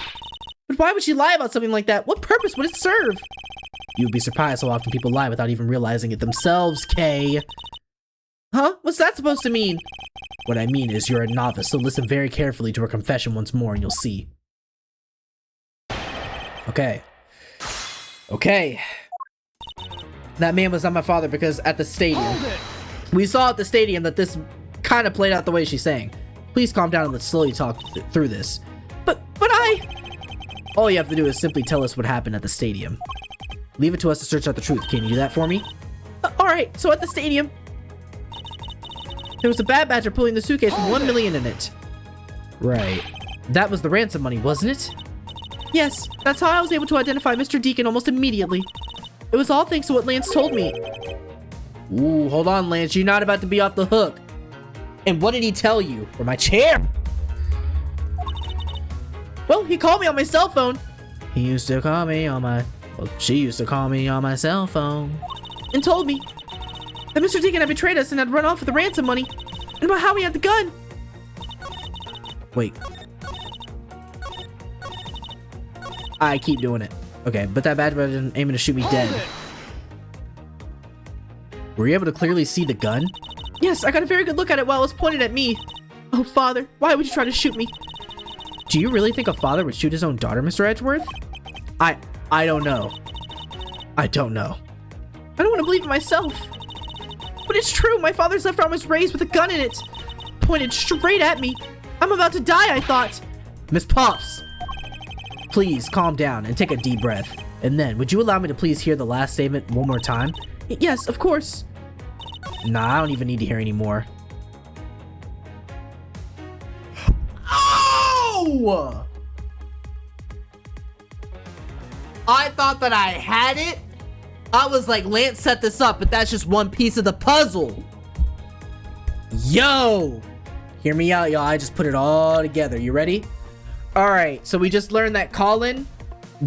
But why would she lie about something like that? What purpose would it serve? You'd be surprised how often people lie without even realizing it themselves, Kay. Huh? What's that supposed to mean? What I mean is you're a novice, so listen very carefully to her confession once more and you'll see. Okay. Okay. That man was not my father because at the stadium, we saw at the stadium that this kind of played out the way she's saying. Please calm down and let's slowly talk through this. But all you have to do is simply tell us what happened at the stadium. Leave it to us to search out the truth. Can you do that for me? Alright, so at the stadium, there was a bad badger pulling the suitcase with 1 million in it. Right. That was the ransom money, wasn't it? Yes, that's how I was able to identify Mr. Deacon almost immediately. It was all thanks to what Lance told me. Ooh, hold on, Lance. You're not about to be off the hook. And what did he tell you? Or my chair? Well, he called me on my cell phone. He used to call me on my... Well, she used to call me on my cell phone. And told me that Mr. Deacon had betrayed us and had run off with the ransom money. And about how he had the gun. Wait. I keep doing it. Okay, but that bad badger didn't aiming to shoot me dead. Were you able to clearly see the gun? Yes, I got a very good look at it while it was pointed at me. Oh, father, why would you try to shoot me? Do you really think a father would shoot his own daughter, Mr. Edgeworth? I don't know. I don't know. I don't want to believe it myself. But it's true, my father's left arm was raised with a gun in it. Pointed straight at me. I'm about to die, I thought. Miss Pops, please calm down and take a deep breath. And then, would you allow me to please hear the last statement one more time? Yes, of course. Nah, I don't even need to hear any more. Oh! I thought that I had it. I was like, Lance set this up, but that's just one piece of the puzzle. Yo! Hear me out, y'all. I just put it all together. You ready? Alright, so we just learned that Colin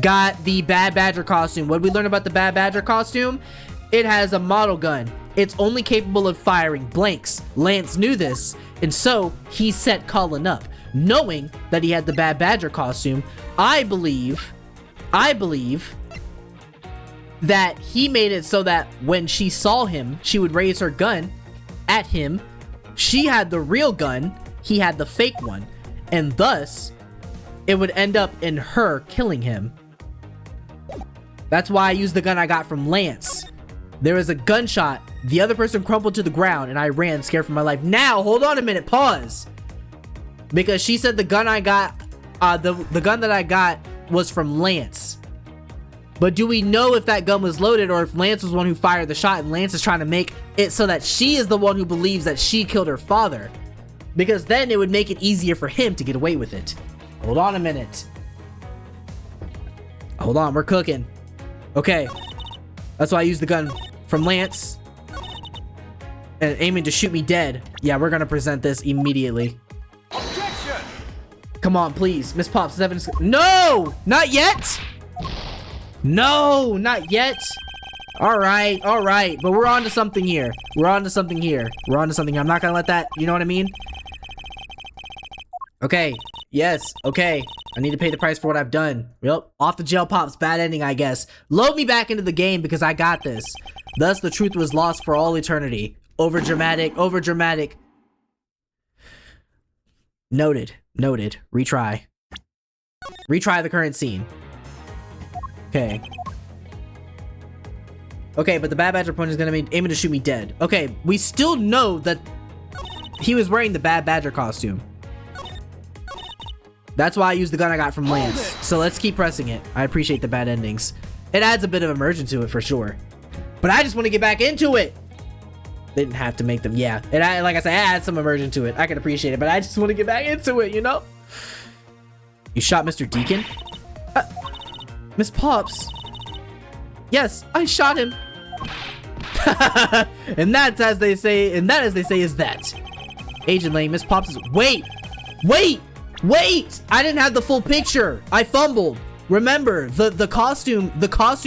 got the Bad Badger costume. What did we learn about the Bad Badger costume? It has a model gun. It's only capable of firing blanks. Lance knew this, and so he set Colin up. Knowing that he had the Bad Badger costume, I believe that he made it so that when she saw him, she would raise her gun at him. She had the real gun, he had the fake one, and thus it would end up in her killing him. That's why I used the gun I got from Lance. There was a gunshot, the other person crumpled to the ground, and I ran scared for my life. Now, hold on a minute, pause. Because she said the gun I got, the gun that I got was from Lance. But do we know if that gun was loaded or if Lance was the one who fired the shot and Lance is trying to make it so that she is the one who believes that she killed her father? Because then it would make it easier for him to get away with it. Hold on a minute. Hold on, we're cooking. Okay. That's why I used the gun from Lance. And aiming to shoot me dead. Yeah, we're gonna present this immediately. Objection! Come on, please. Miss Pops, is evidence. No! Not yet! No, not yet. All right. But we're on to something here. We're on to something here. I'm not gonna let that, you know what I mean? Okay. Yes. Okay. I need to pay the price for what I've done. Yep. Off the jail Pops. Bad ending, I guess. Load me back into the game because I got this. Thus, the truth was lost for all eternity. Over dramatic. Noted. Retry the current scene. Okay, but the Bad Badger point is gonna be aiming to shoot me dead. Okay, we still know that he was wearing the Bad Badger costume. That's why I used the gun I got from Lance. So let's keep pressing it. I appreciate the bad endings. It adds a bit of immersion to it for sure. But I just want to get back into it. They didn't have to make them, yeah. And like I said, I add some immersion to it. I can appreciate it, but I just want to get back into it, you know? You shot Mr. Deacon? Miss Pops. Yes, I shot him. And that's as they say, is that. Agent Lane, Miss Pops is, wait. I didn't have the full picture. I fumbled. Remember, the costume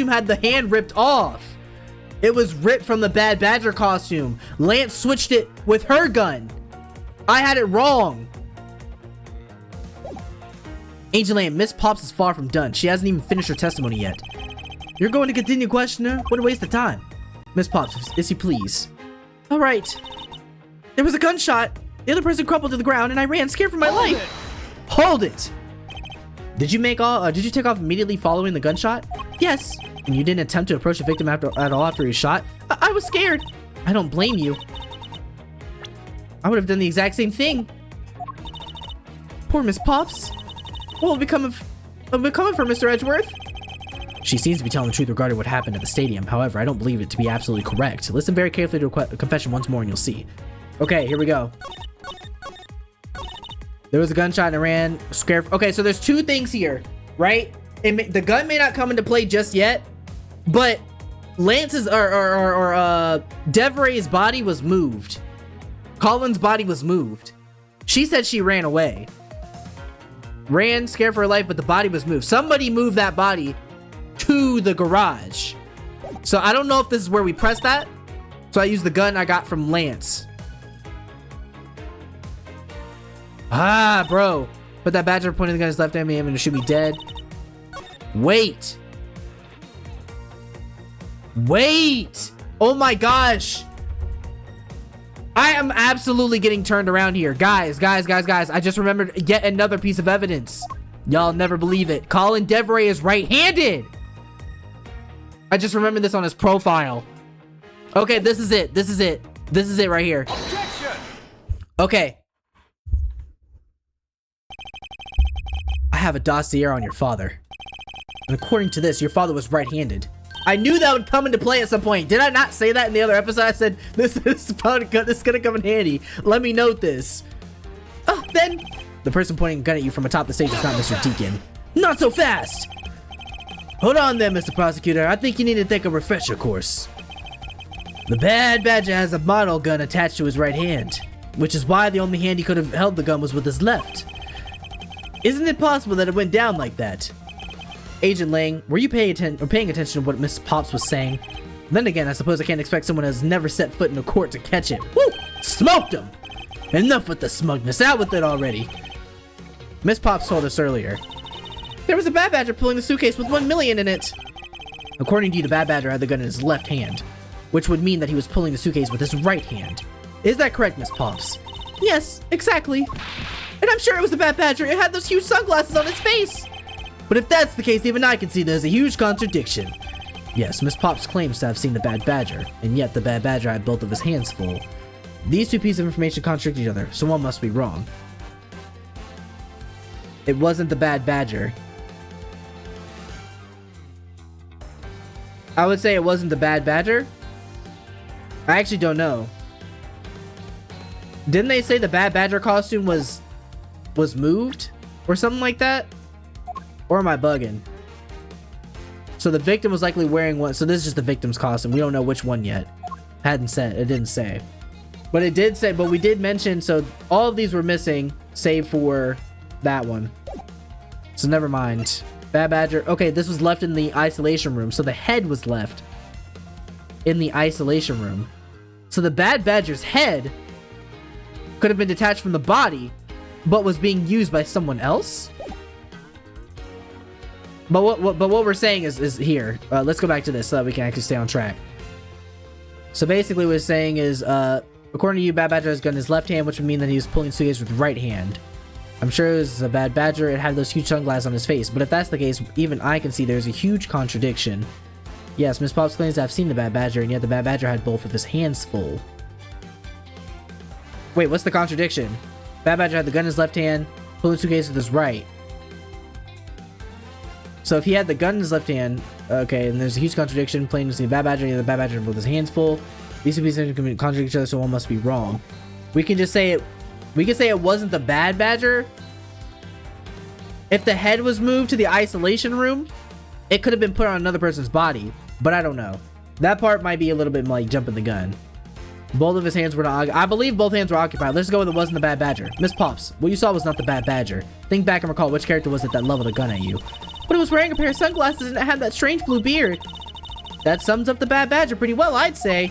had the hand ripped off. It was ripped from the Bad Badger costume. Lance switched it with her gun. I had it wrong. Agent Lane, Miss Pops is far from done. She hasn't even finished her testimony yet. You're going to continue questioning her? What a waste of time. Miss Pops, is he please? All right. There was a gunshot. The other person crumpled to the ground and I ran scared for my life. Hold it. Did you take off immediately following the gunshot? Yes. And you didn't attempt to approach the victim at all after he was shot? I was scared. I don't blame you. I would have done the exact same thing. Poor Miss Pops. What will become of her, Mr. Edgeworth? She seems to be telling the truth regarding what happened at the stadium. However, I don't believe it to be absolutely correct. Listen very carefully to a confession once more and you'll see. Okay, here we go. There was a gunshot and I ran scared. Okay, so there's two things here, right? The gun may not come into play just yet, but Lance's Devray's body was moved. Colin's body was moved. She said she ran away. Ran scared for her life, but the body was moved. Somebody moved that body to the garage. So I don't know if this is where we press that. So I used the gun I got from Lance. Ah, bro. Put that badger pointing the gun in his left hand, aiming to shoot me dead. Wait. Wait. Oh my gosh. I am absolutely getting turned around here. Guys. I just remembered yet another piece of evidence. Y'all never believe it. Colin Devray is right-handed. I just remembered this on his profile. Okay, this is it. This is it right here. Objection! Okay. I have a dossier on your father. And according to this, your father was right-handed. I knew that would come into play at some point. Did I not say that in the other episode? I said, this is gonna come in handy. Let me note this. Oh, then. The person pointing a gun at you from atop the stage is not Mr. Deacon. Not so fast. Hold on there, Mr. Prosecutor. I think you need to take a refresher course. The Bad Badger has a model gun attached to his right hand, which is why the only hand he could have held the gun was with his left. Isn't it possible that it went down like that? Agent Lang, were you paying attention to what Miss Pops was saying? Then again, I suppose I can't expect someone who has never set foot in a court to catch it. Woo! Smoked him! Enough with the smugness, out with it already. Miss Pops told us earlier. There was a Bad Badger pulling the suitcase with 1 million in it. According to you, the Bad Badger had the gun in his left hand, which would mean that he was pulling the suitcase with his right hand. Is that correct, Miss Pops? Yes, exactly. And I'm sure it was the Bad Badger. It had those huge sunglasses on its face. But if that's the case, even I can see there's a huge contradiction. Yes, Miss Pops claims to have seen the Bad Badger, and yet the Bad Badger had both of his hands full. These two pieces of information contradict each other, so one must be wrong. It wasn't the Bad Badger. I would say it wasn't the Bad Badger. I actually don't know. Didn't they say the Bad Badger costume was moved? Or something like that? Or am I bugging? So the victim was likely wearing one. So this is just the victim's costume. We don't know which one yet. Hadn't said. It didn't say. But it did say. But we did mention. So all of these were missing. Save for that one. So never mind. Bad Badger. Okay, this was left in the isolation room. So the head was left in the isolation room. So the Bad Badger's head could have been detached from the body, but was being used by someone else. But what we're saying is here. Let's go back to this so that we can actually stay on track. So basically what we're saying is, according to you, Bad Badger has gun in his left hand, which would mean that he was pulling suitcase with right hand. I'm sure it was a Bad Badger. It had those huge sunglasses on his face. But if that's the case, even I can see there's a huge contradiction. Yes, Miss Pops claims to have seen the Bad Badger, and yet the Bad Badger had both of his hands full. Wait, what's the contradiction? Bad Badger had the gun in his left hand, pulling suitcase with his right. So if he had the gun in his left hand, okay, and there's a huge contradiction, plain to see the Bad Badger, and the Bad Badger with his hands full. These two pieces can contradict each other, so one must be wrong. We can just say it. We can say it wasn't the Bad Badger. If the head was moved to the isolation room, it could have been put on another person's body, but I don't know. That part might be a little bit like jumping the gun. Both of his hands were not. I believe both hands were occupied. Let's go with it wasn't the Bad Badger. Miss Pops, what you saw was not the Bad Badger. Think back and recall which character was it that leveled a gun at you. But it was wearing a pair of sunglasses and it had that strange blue beard. that sums up the Bad Badger pretty well, I'd say.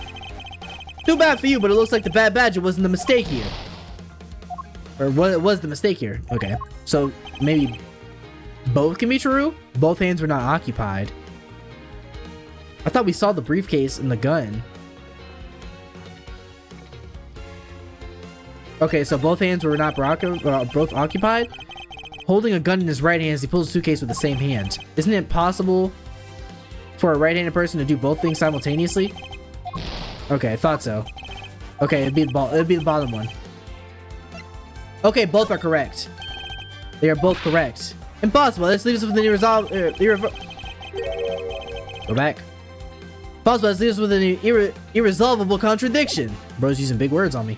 Too bad for you, but it looks like the Bad Badger wasn't the mistake here. Or what was the mistake here? Okay, so maybe both can be true? Both hands were not occupied. I thought we saw the briefcase and the gun. Okay, so both hands were not both occupied. Holding a gun in his right hand as he pulls a suitcase with the same hand. Isn't it possible for a right-handed person to do both things simultaneously? Okay, I thought so. Okay, it'd be the bottom one. Okay, both are correct. They are both correct. Impossible. This leaves us with an Go back. Possible. This leaves us with an irresolvable contradiction. Bro's using big words on me.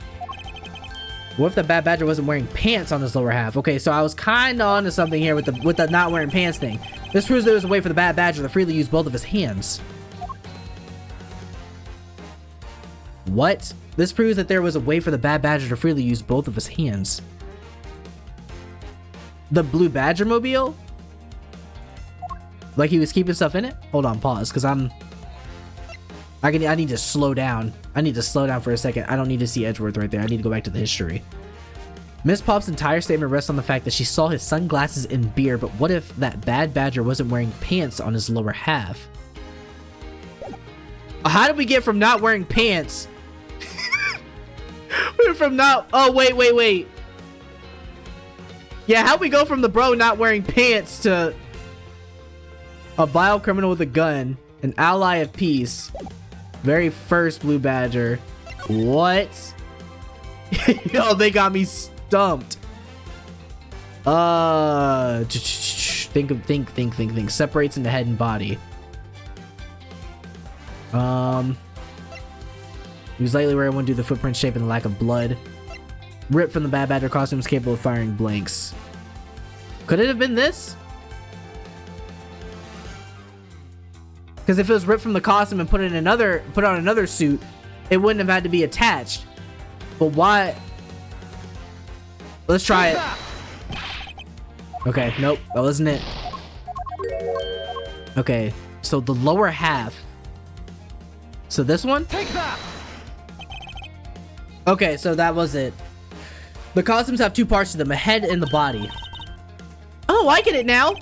What if the Bad Badger wasn't wearing pants on his lower half? Okay, so I was kind of onto something here with the not wearing pants thing. This proves there was a way for the Bad Badger to freely use both of his hands. What? This proves that there was a way for the Bad Badger to freely use both of his hands. The Blue Badger mobile? Like he was keeping stuff in it? Hold on, pause, because I need to slow down. I need to slow down for a second. I don't need to see Edgeworth right there. I need to go back to the history. Miss Pop's entire statement rests on the fact that she saw his sunglasses and beard, but what if that Bad Badger wasn't wearing pants on his lower half? How did we get from not wearing pants? We're from not... Oh, wait. Yeah, how'd we go from the bro not wearing pants to a vile criminal with a gun, an ally of peace, very first Blue Badger? What? Yo, they got me stumped. Think. Separates into head and body. He was lightly wearing one due to the footprint shape and the lack of blood. Ripped from the Bad Badger costume, is capable of firing blanks. Could it have been this? Because if it was ripped from the costume and put on another suit, it wouldn't have had to be attached. But why? Let's try it. Okay, nope, that wasn't it. Okay, so the lower half. So this one? Take that. Okay, so that was it. The costumes have two parts to them, a head and the body. Oh, I get it now.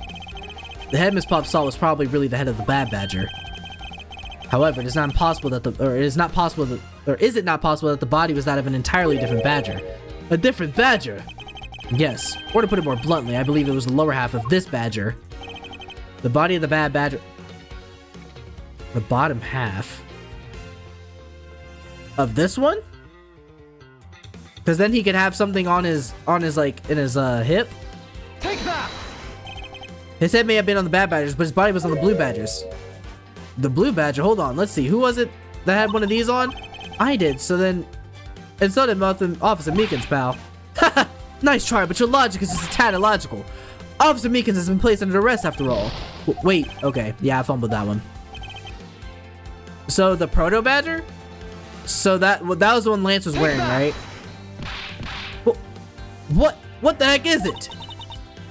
The head Miss Pop saw was probably really the head of the Bad Badger. However, it is not possible that is it not possible that the body was that of an entirely different badger? A different badger? Yes, or to put it more bluntly, I believe it was the lower half of this badger. The body of the Bad Badger. The bottom half of this one? Because then he could have something on his like in his hip. Take that. His head may have been on the Bad Badgers, but his body was on the Blue Badgers. The Blue Badger, hold on, let's see, who was it that had one of these on? I did, so then, and so did Officer Meekins, pal. Haha, nice try, but your logic is just a tad illogical. Officer Meekins has been placed under arrest after all. Wait, okay, yeah, I fumbled that one. So the Proto Badger? So that was the one Lance was wearing, right? What the heck is it?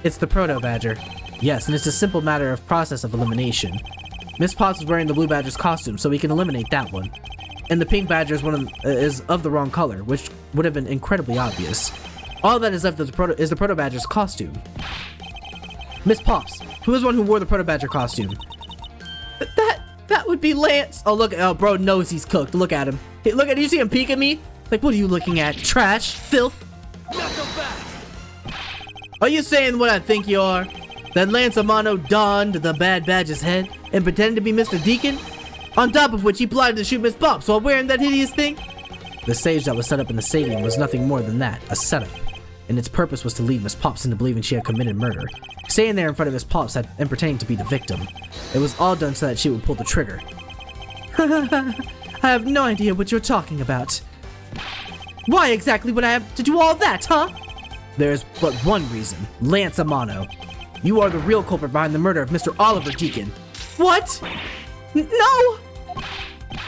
It's the Proto Badger. Yes, and it's a simple matter of process of elimination. Miss Potts was wearing the Blue Badger's costume, so we can eliminate that one. And the Pink Badger is of the wrong color, which would have been incredibly obvious. All that is left is the Proto Badger's costume. Miss Pops, who is one who wore the Proto Badger costume? That would be Lance. Oh look, oh bro knows he's cooked. Look at him. Hey, look at you see him peek at me? Like, what are you looking at? Trash, filth. Are you saying what I think you are? That Lance Amano donned the Bad Badger's head and pretended to be Mr. Deacon? On top of which he plotted to shoot Miss Pops while wearing that hideous thing? The stage that was set up in the stadium was nothing more than that, a setup. And its purpose was to lead Miss Pops into believing she had committed murder. Staying there in front of Miss Pops and pretending to be the victim. It was all done so that she would pull the trigger. I have no idea what you're talking about. Why exactly would I have to do all that, huh? There's but one reason, Lance Amano. You are the real culprit behind the murder of Mr. Oliver Deacon. What? No!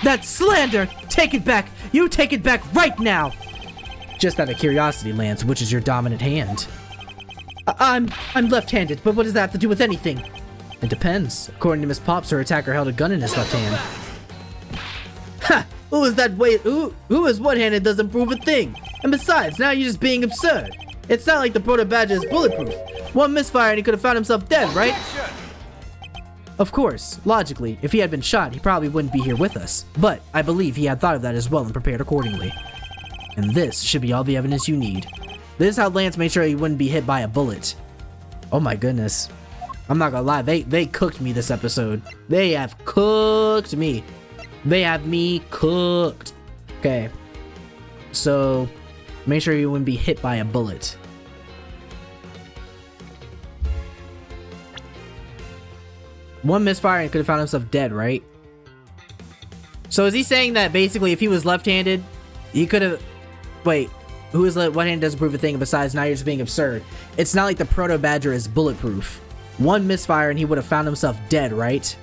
That's slander! Take it back! You take it back right now! Just out of curiosity, Lance, which is your dominant hand? I'm left-handed, but what does that have to do with anything? It depends. According to Miss Pops, her attacker held a gun in his left hand. Ha! Who is that way? Who is one-handed doesn't prove a thing. And besides, now you're just being absurd. It's not like the proto badger is bulletproof. One misfire and he could have found himself dead, right? Objection! Of course, logically, if he had been shot, he probably wouldn't be here with us. But I believe he had thought of that as well and prepared accordingly. And this should be all the evidence you need. This is how Lance made sure he wouldn't be hit by a bullet. Oh my goodness. I'm not gonna lie, they cooked me this episode. They have cooked me. They have me cooked. Okay. So, make sure you wouldn't be hit by a bullet. One misfire and could have found himself dead, right? So is he saying that basically if he was left-handed, he could have... Wait, who is one-handed doesn't prove a thing, besides now you're just being absurd. It's not like the proto badger is bulletproof. One misfire and he would have found himself dead, right?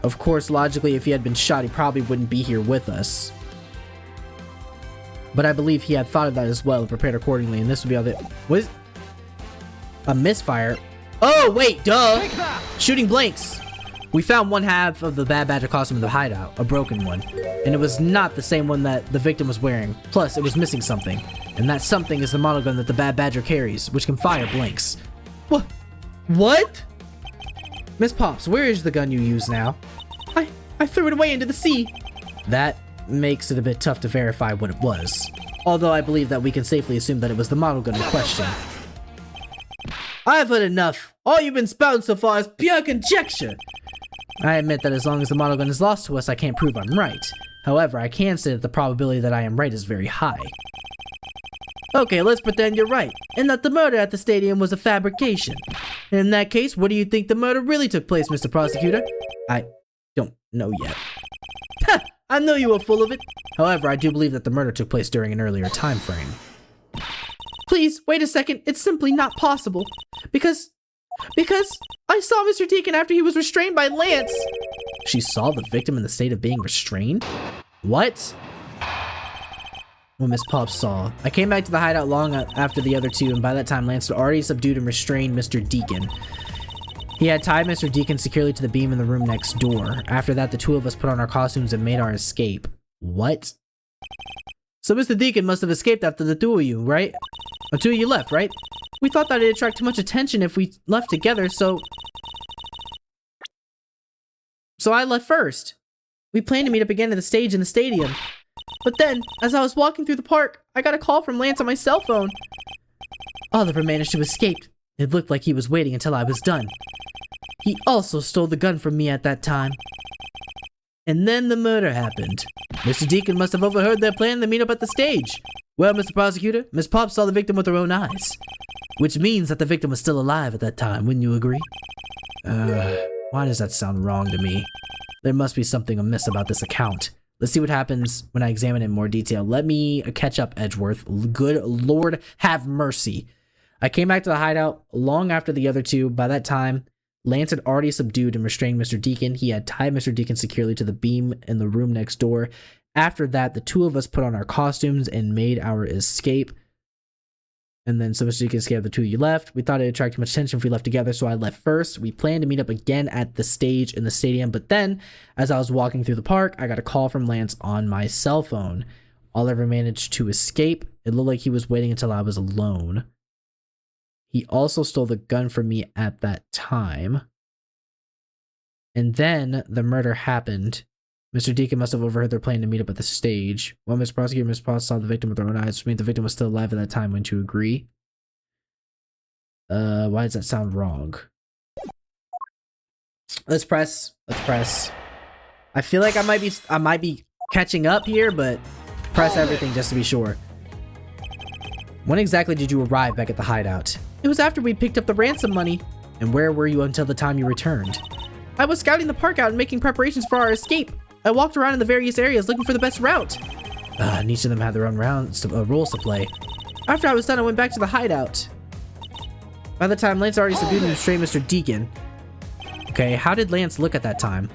Of course, logically, if he had been shot, he probably wouldn't be here with us. But I believe he had thought of that as well and prepared accordingly, and this would be all the... What is... A misfire? Oh, wait, duh! Shooting blanks! We found one half of the Bad Badger costume in the hideout, a broken one. And it was not the same one that the victim was wearing. Plus, it was missing something. And that something is the model gun that the Bad Badger carries, which can fire blanks. What? What? Miss Pops, where is the gun you use now? I threw it away into the sea. That makes it a bit tough to verify what it was. Although I believe that we can safely assume that it was the model gun in question. I've heard enough. All you've been spouting so far is pure conjecture. I admit that as long as the model gun is lost to us, I can't prove I'm right. However, I can say that the probability that I am right is very high. Okay, let's pretend you're right, and that the murder at the stadium was a fabrication. In that case, where do you think the murder really took place, Mr. Prosecutor? I don't know yet. Ha! I know you were full of it. However, I do believe that the murder took place during an earlier time frame. Please, wait a second. It's simply not possible. Because I saw Mr. Deacon after he was restrained by Lance. She saw the victim in the state of being restrained? What? Well, Miss Pops saw. I came back to the hideout long after the other two, and by that time, Lance had already subdued and restrained Mr. Deacon. He had tied Mr. Deacon securely to the beam in the room next door. After that, the two of us put on our costumes and made our escape. What? So Mr. Deacon must have escaped after the two of you, right? The two of you left, right? We thought that it'd attract too much attention if we left together, so I left first. We planned to meet up again at the stage in the stadium. But then, as I was walking through the park, I got a call from Lance on my cell phone. Oliver managed to escape. It looked like he was waiting until I was done. He also stole the gun from me at that time. And then the murder happened. Mr. Deacon must have overheard their plan to meet up at the stage. Well, Mr. Prosecutor, Miss Pop saw the victim with her own eyes. Which means that the victim was still alive at that time, wouldn't you agree? Why does that sound wrong to me? There must be something amiss about this account. Let's see what happens when I examine it in more detail. Let me catch up, Edgeworth. Good Lord, have mercy. I came back to the hideout long after the other two. By that time, Lance had already subdued and restrained Mr. Deacon. He had tied Mr. Deacon securely to the beam in the room next door. After that, the two of us put on our costumes and made our escape. And then so Mr. Deacon escaped, the two of you left. We thought it attracted much attention if we left together, so I left first. We planned to meet up again at the stage in the stadium, but then, as I was walking through the park, I got a call from Lance on my cell phone. Oliver managed to escape. It looked like he was waiting until I was alone. He also stole the gun from me at that time. And then the murder happened. Mr. Deacon must have overheard their plan to meet up at the stage. Well, Mr. Prosecutor, Miss Potts saw the victim with her own eyes, which means the victim was still alive at that time. Wouldn't you agree? Why does that sound wrong? Let's press. I feel like I might be catching up here, but press everything just to be sure. When exactly did you arrive back at the hideout? It was after we picked up the ransom money. And where were you until the time you returned? I was scouting the park out and making preparations for our escape. I walked around in the various areas looking for the best route. And each of them had their own roles to play. After I was done, I went back to the hideout. By the time, Lance already subdued and restrained Mr. Deacon. Okay, how did Lance look at that time?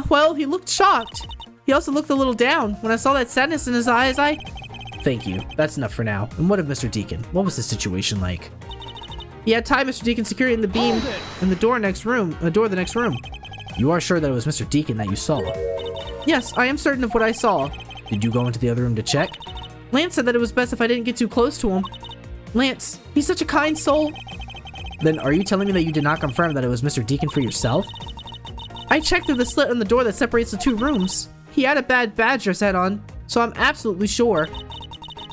Well, he looked shocked. He also looked a little down. When I saw that sadness in his eyes, Thank you. That's enough for now. And what of Mr. Deacon? What was the situation like? He had tied Mr. Deacon securely in the beam in the door the next room. You are sure that it was Mr. Deacon that you saw? Yes, I am certain of what I saw. Did you go into the other room to check? Lance said that it was best if I didn't get too close to him. Lance, he's such a kind soul. Then are you telling me that you did not confirm that it was Mr. Deacon for yourself? I checked through the slit in the door that separates the two rooms. He had a bad badger's head on, so I'm absolutely sure.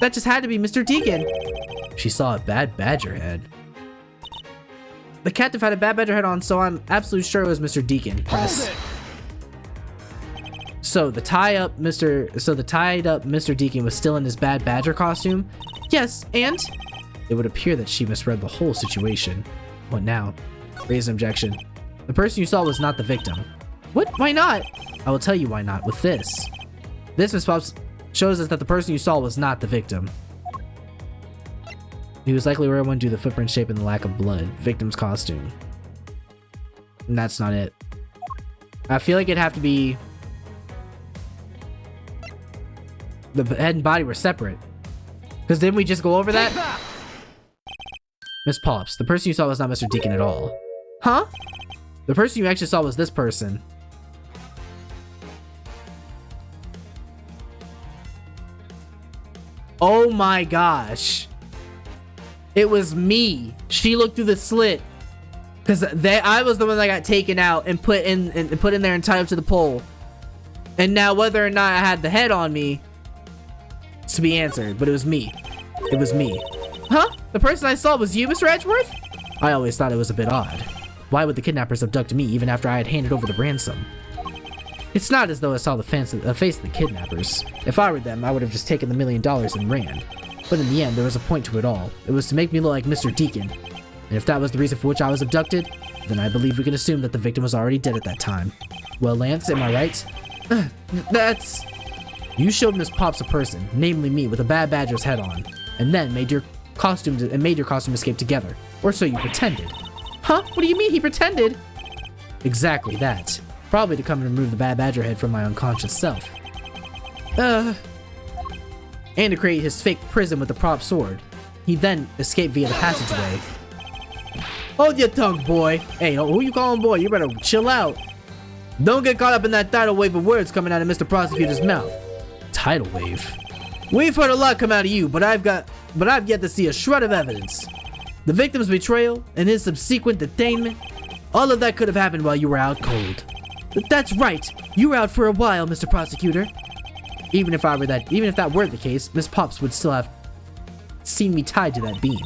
That just had to be Mr. Deacon. She saw a bad badger head. The captive had a bad badger head on, so I'm absolutely sure it was Mr. Deacon. Press. So the tied up Mr. Deacon was still in his bad badger costume? Yes, and? It would appear that she misread the whole situation. What now? Raise an objection. The person you saw was not the victim. What? Why not? I will tell you why not with this. This response shows us that the person you saw was not the victim. He was likely wearing one due to the footprint shape and the lack of blood. Victim's costume. And that's not it. I feel like it'd have to be... the head and body were separate. Because didn't we just go over that? Miss Pops, the person you saw was not Mr. Deacon at all. Huh? The person you actually saw was this person. Oh my gosh. It was me. She looked through the slit. Because I was the one that got taken out and put in there and tied up to the pole. And now whether or not I had the head on me, it's to be answered. But it was me. It was me. Huh? The person I saw was you, Mr. Edgeworth? I always thought it was a bit odd. Why would the kidnappers abduct me even after I had handed over the ransom? It's not as though I saw the face of the kidnappers. If I were them, I would have just taken the $1 million and ran. But in the end, there was a point to it all. It was to make me look like Mr. Deacon. And if that was the reason for which I was abducted, then I believe we can assume that the victim was already dead at that time. Well, Lance, am I right? That's... You showed Miss Pops a person, namely me, with a bad badger's head on, and then made your costume escape together. Or so you pretended. Huh? What do you mean he pretended? Exactly that. Probably to come and remove the bad badger head from my unconscious self. And to create his fake prison with the prop sword. He then escaped via the passageway. Hold your tongue, boy. Hey, who you calling boy? You better chill out. Don't get caught up in that tidal wave of words coming out of Mr. Prosecutor's mouth. Tidal wave? We've heard a lot come out of you, but I've yet to see a shred of evidence. The victim's betrayal and his subsequent detainment, all of that could have happened while you were out cold. That's right. You were out for a while, Mr. Prosecutor. Even if that were the case, Miss Pops would still have seen me tied to that beam.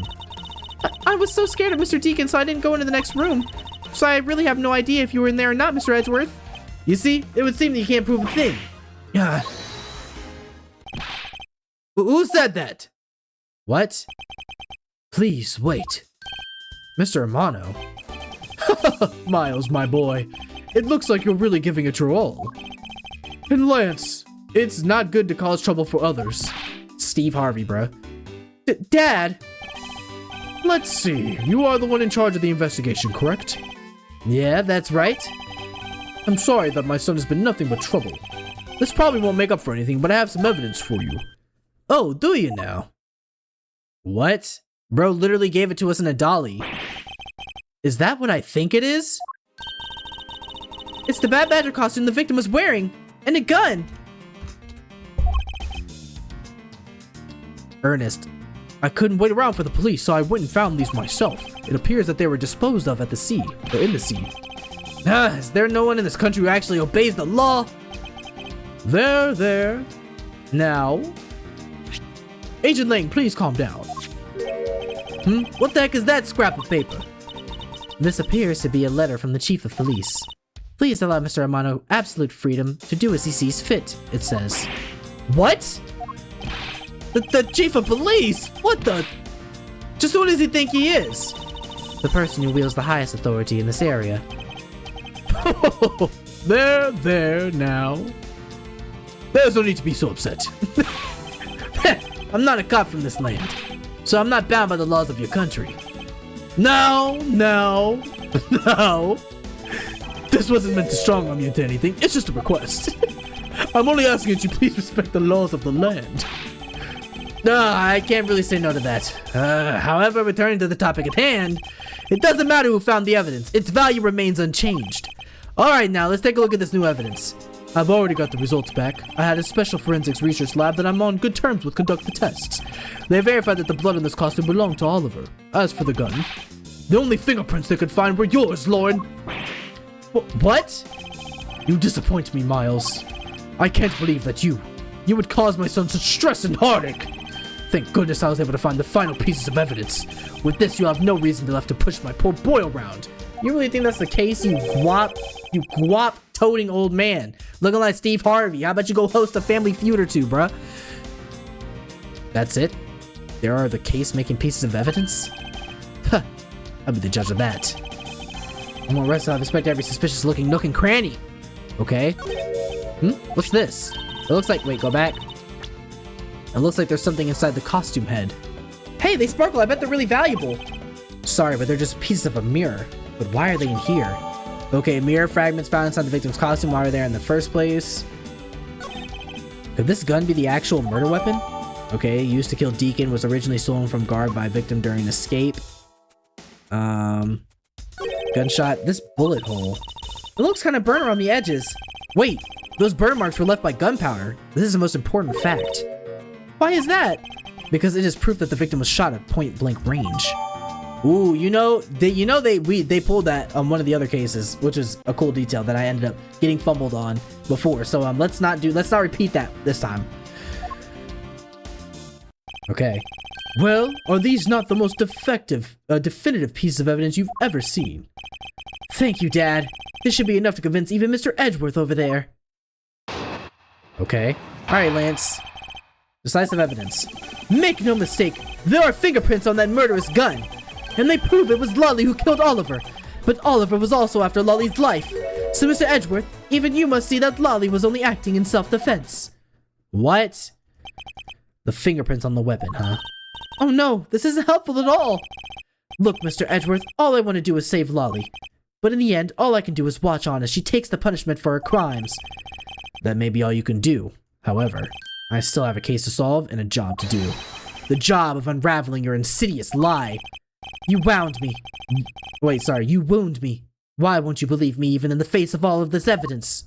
I was so scared of Mr. Deacon, so I didn't go into the next room. So I really have no idea if you were in there or not, Mr. Edgeworth. You see, it would seem that you can't prove a thing. Who said that? What? Please, wait. Mr. Amano. Miles, my boy. It looks like you're really giving it your all. And Lance, it's not good to cause trouble for others. Steve Harvey, bruh. Dad! Let's see. You are the one in charge of the investigation, correct? Yeah, that's right. I'm sorry that my son has been nothing but trouble. This probably won't make up for anything, but I have some evidence for you. Oh, do you now? What? Bro literally gave it to us in a dolly. Is that what I think it is? It's the bad badger costume the victim was wearing, and a gun. Ernest, I couldn't wait around for the police, so I went and found these myself. It appears that they were disposed of at the sea, or in the sea. Is there no one in this country who actually obeys the law? There. Now, Agent Lang, please calm down. What the heck is that scrap of paper? This appears to be a letter from the Chief of Police. Please allow Mr. Amano absolute freedom to do as he sees fit, it says. What? The Chief of Police? What the? Just who does he think he is? The person who wields the highest authority in this area. There now. There's no need to be so upset. I'm not a cop from this land, so I'm not bound by the laws of your country. No. This wasn't meant to strong arm you into anything. It's just a request. I'm only asking that you please respect the laws of the land. No, I can't really say no to that. However, returning to the topic at hand, it doesn't matter who found the evidence. Its value remains unchanged. Alright, now let's take a look at this new evidence. I've already got the results back. I had a special forensics research lab that I'm on good terms with conduct the tests. They verified that the blood in this costume belonged to Oliver. As for the gun, the only fingerprints they could find were yours, Lauren. What? You disappoint me, Miles. I can't believe that you would cause my son such stress and heartache. Thank goodness I was able to find the final pieces of evidence. With this, you have no reason left to push my poor boy around. You really think that's the case, you guap-toting old man? Looking like Steve Harvey. How about you go host a Family Feud or two, bruh? That's it? There are the case-making pieces of evidence? Huh. I'll be the judge of that. I'm gonna arrest and inspect every suspicious-looking nook and cranny. Okay. What's this? It looks like... Wait, go back. It looks like there's something inside the costume head. Hey, they sparkle. I bet they're really valuable. Sorry, but they're just pieces of a mirror. But why are they in here? Okay, mirror fragments found inside the victim's costume. Why are they there in the first place? Could this gun be the actual murder weapon? Okay, used to kill Deacon, was originally stolen from guard by victim during escape. Gunshot. This bullet hole. It looks kind of burnt around the edges. Wait, those burn marks were left by gunpowder. This is the most important fact. Why is that? Because it is proof that the victim was shot at point-blank range. Ooh, they pulled that on one of the other cases, which is a cool detail that I ended up getting fumbled on before. So let's not repeat that this time. Okay. Well, are these not the most definitive pieces of evidence you've ever seen? Thank you, Dad. This should be enough to convince even Mr. Edgeworth over there. Okay. Alright, Lance. Decisive evidence. Make no mistake, there are fingerprints on that murderous gun. And they prove it was Lolly who killed Oliver. But Oliver was also after Lolly's life. So Mr. Edgeworth, even you must see that Lolly was only acting in self-defense. What? The fingerprints on the weapon, huh? Oh no, this isn't helpful at all. Look, Mr. Edgeworth, all I want to do is save Lolly. But in the end, all I can do is watch on as she takes the punishment for her crimes. That may be all you can do. However, I still have a case to solve and a job to do. The job of unraveling your insidious lie. You wound me. You wound me. Why won't you believe me even in the face of all of this evidence?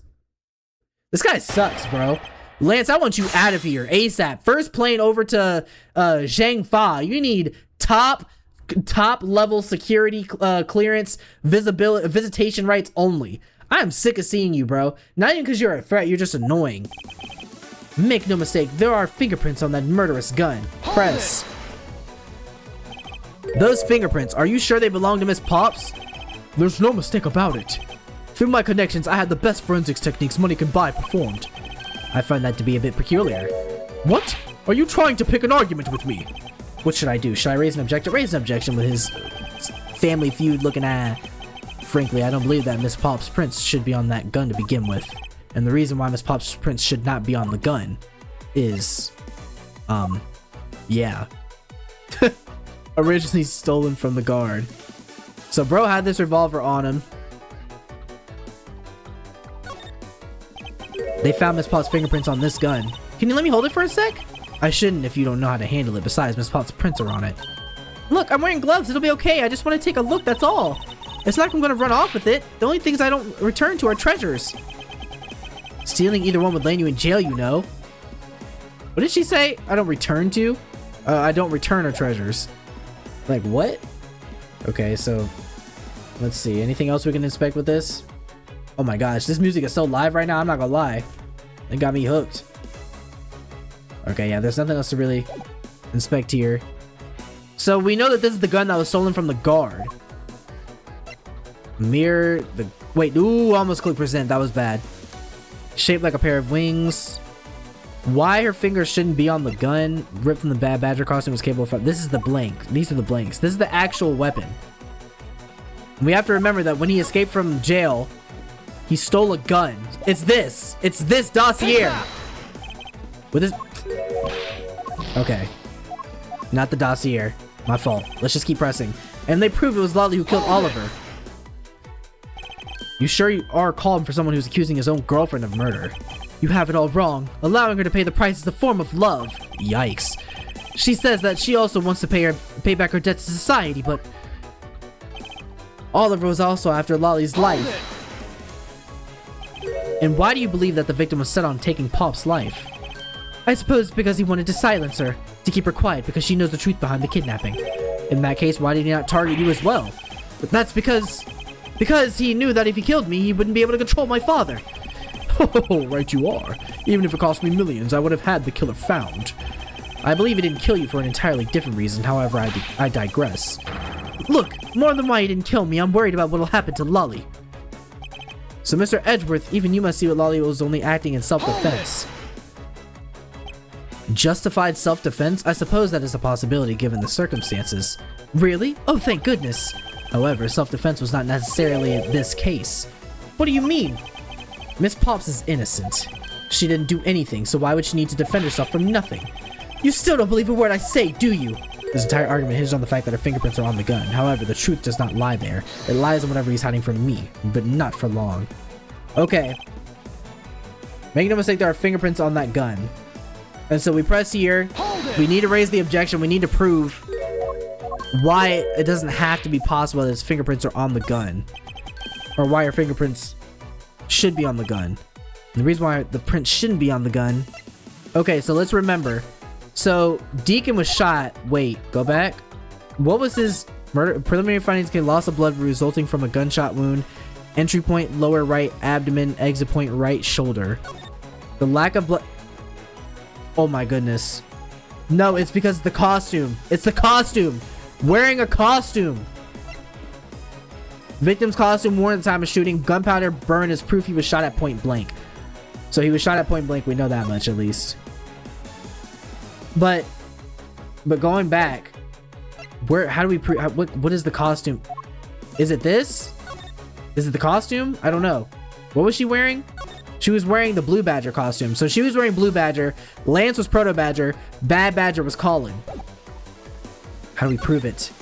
This guy sucks, bro. Lance, I want you out of here ASAP. First plane over to Zhang Fa. You need top level security clearance, visitation rights only. I'm sick of seeing you, bro. Not even because you're a threat, you're just annoying. Make no mistake, there are fingerprints on that murderous gun. Press. Those fingerprints, are you sure they belong to Miss Pops? There's no mistake about it. Through my connections, I had the best forensics techniques money can buy performed. I find that to be a bit peculiar. What? Are you trying to pick an argument with me? What should I do? Should I raise an objection? Raise an objection with his Family Feud looking at. Frankly, I don't believe that Miss Pop's prints should be on that gun to begin with. And the reason why Miss Pop's prints should not be on the gun is, yeah. Originally stolen from the guard. So bro had this revolver on him. They found Miss Pop's fingerprints on this gun. Can you let me hold it for a sec? I shouldn't if you don't know how to handle it. Besides, Miss Pop's prints are on it. Look, I'm wearing gloves. It'll be okay. I just want to take a look, that's all. It's not like I'm going to run off with it. The only things I don't return to are treasures. Stealing either one would land you in jail, you know. What did she say? I don't return to? I don't return her treasures. Like, what? Okay, so let's see. Anything else we can inspect with this? Oh my gosh, this music is so live right now. I'm not gonna lie. It got me hooked. Okay, yeah, there's nothing else to really inspect here. So we know that this is the gun that was stolen from the guard. Mirror, wait, ooh, almost click present. That was bad. Shaped like a pair of wings. Why her fingers shouldn't be on the gun. Ripped from the Bad Badger costume, was capable of. This is the blank. These are the blanks. This is the actual weapon. We have to remember that when he escaped from jail, he stole a gun. It's this. It's this dossier. With this. Okay. Not the dossier. My fault. Let's just keep pressing. And they prove it was Lolly who killed Oliver. You sure you are calm for someone who's accusing his own girlfriend of murder? You have it all wrong. Allowing her to pay the price is a form of love. Yikes. She says that she also wants to pay back her debts to society, but Oliver was also after Lolly's life. And why do you believe that the victim was set on taking Pop's life? I suppose because he wanted to silence her, to keep her quiet because she knows the truth behind the kidnapping. In that case, why did he not target you as well? But that's because he knew that if he killed me, he wouldn't be able to control my father. Oh, right you are. Even if it cost me millions, I would have had the killer found. I believe he didn't kill you for an entirely different reason, however, I digress. Look, more than why he didn't kill me, I'm worried about what'll happen to Lolly. So, Mr. Edgeworth, even you must see what Lolly was only acting in self-defense. Justified self-defense? I suppose that is a possibility given the circumstances. Really? Oh, thank goodness. However, self-defense was not necessarily this case. What do you mean? Miss Pops is innocent. She didn't do anything, so why would she need to defend herself from nothing? You still don't believe a word I say, do you? This entire argument hinges on the fact that her fingerprints are on the gun. However, the truth does not lie there. It lies on whatever he's hiding from me, but not for long. Okay. Make no mistake, there are fingerprints on that gun. And so we press here. We need to raise the objection. We need to prove why it doesn't have to be possible that his fingerprints are on the gun. Or why her fingerprints should be on the gun. And the reason why the print shouldn't be on the gun. Okay, so let's remember. So Deacon was shot. Wait, go back. What was his murder? Preliminary findings contain loss of blood resulting from a gunshot wound. Entry point lower right abdomen. Exit point right shoulder. The lack of blood. Oh my goodness. No, it's because of the costume. It's the costume. Wearing a costume. Victim's costume worn at the time of shooting. Gunpowder burn is proof he was shot at point blank. So he was shot at point blank. We know that much at least. But going back, how do we prove? What is the costume? Is it this? Is it the costume? I don't know. What was she wearing? She was wearing the Blue Badger costume. So she was wearing Blue Badger. Lance was Proto Badger. Bad Badger was Colin. How do we prove it?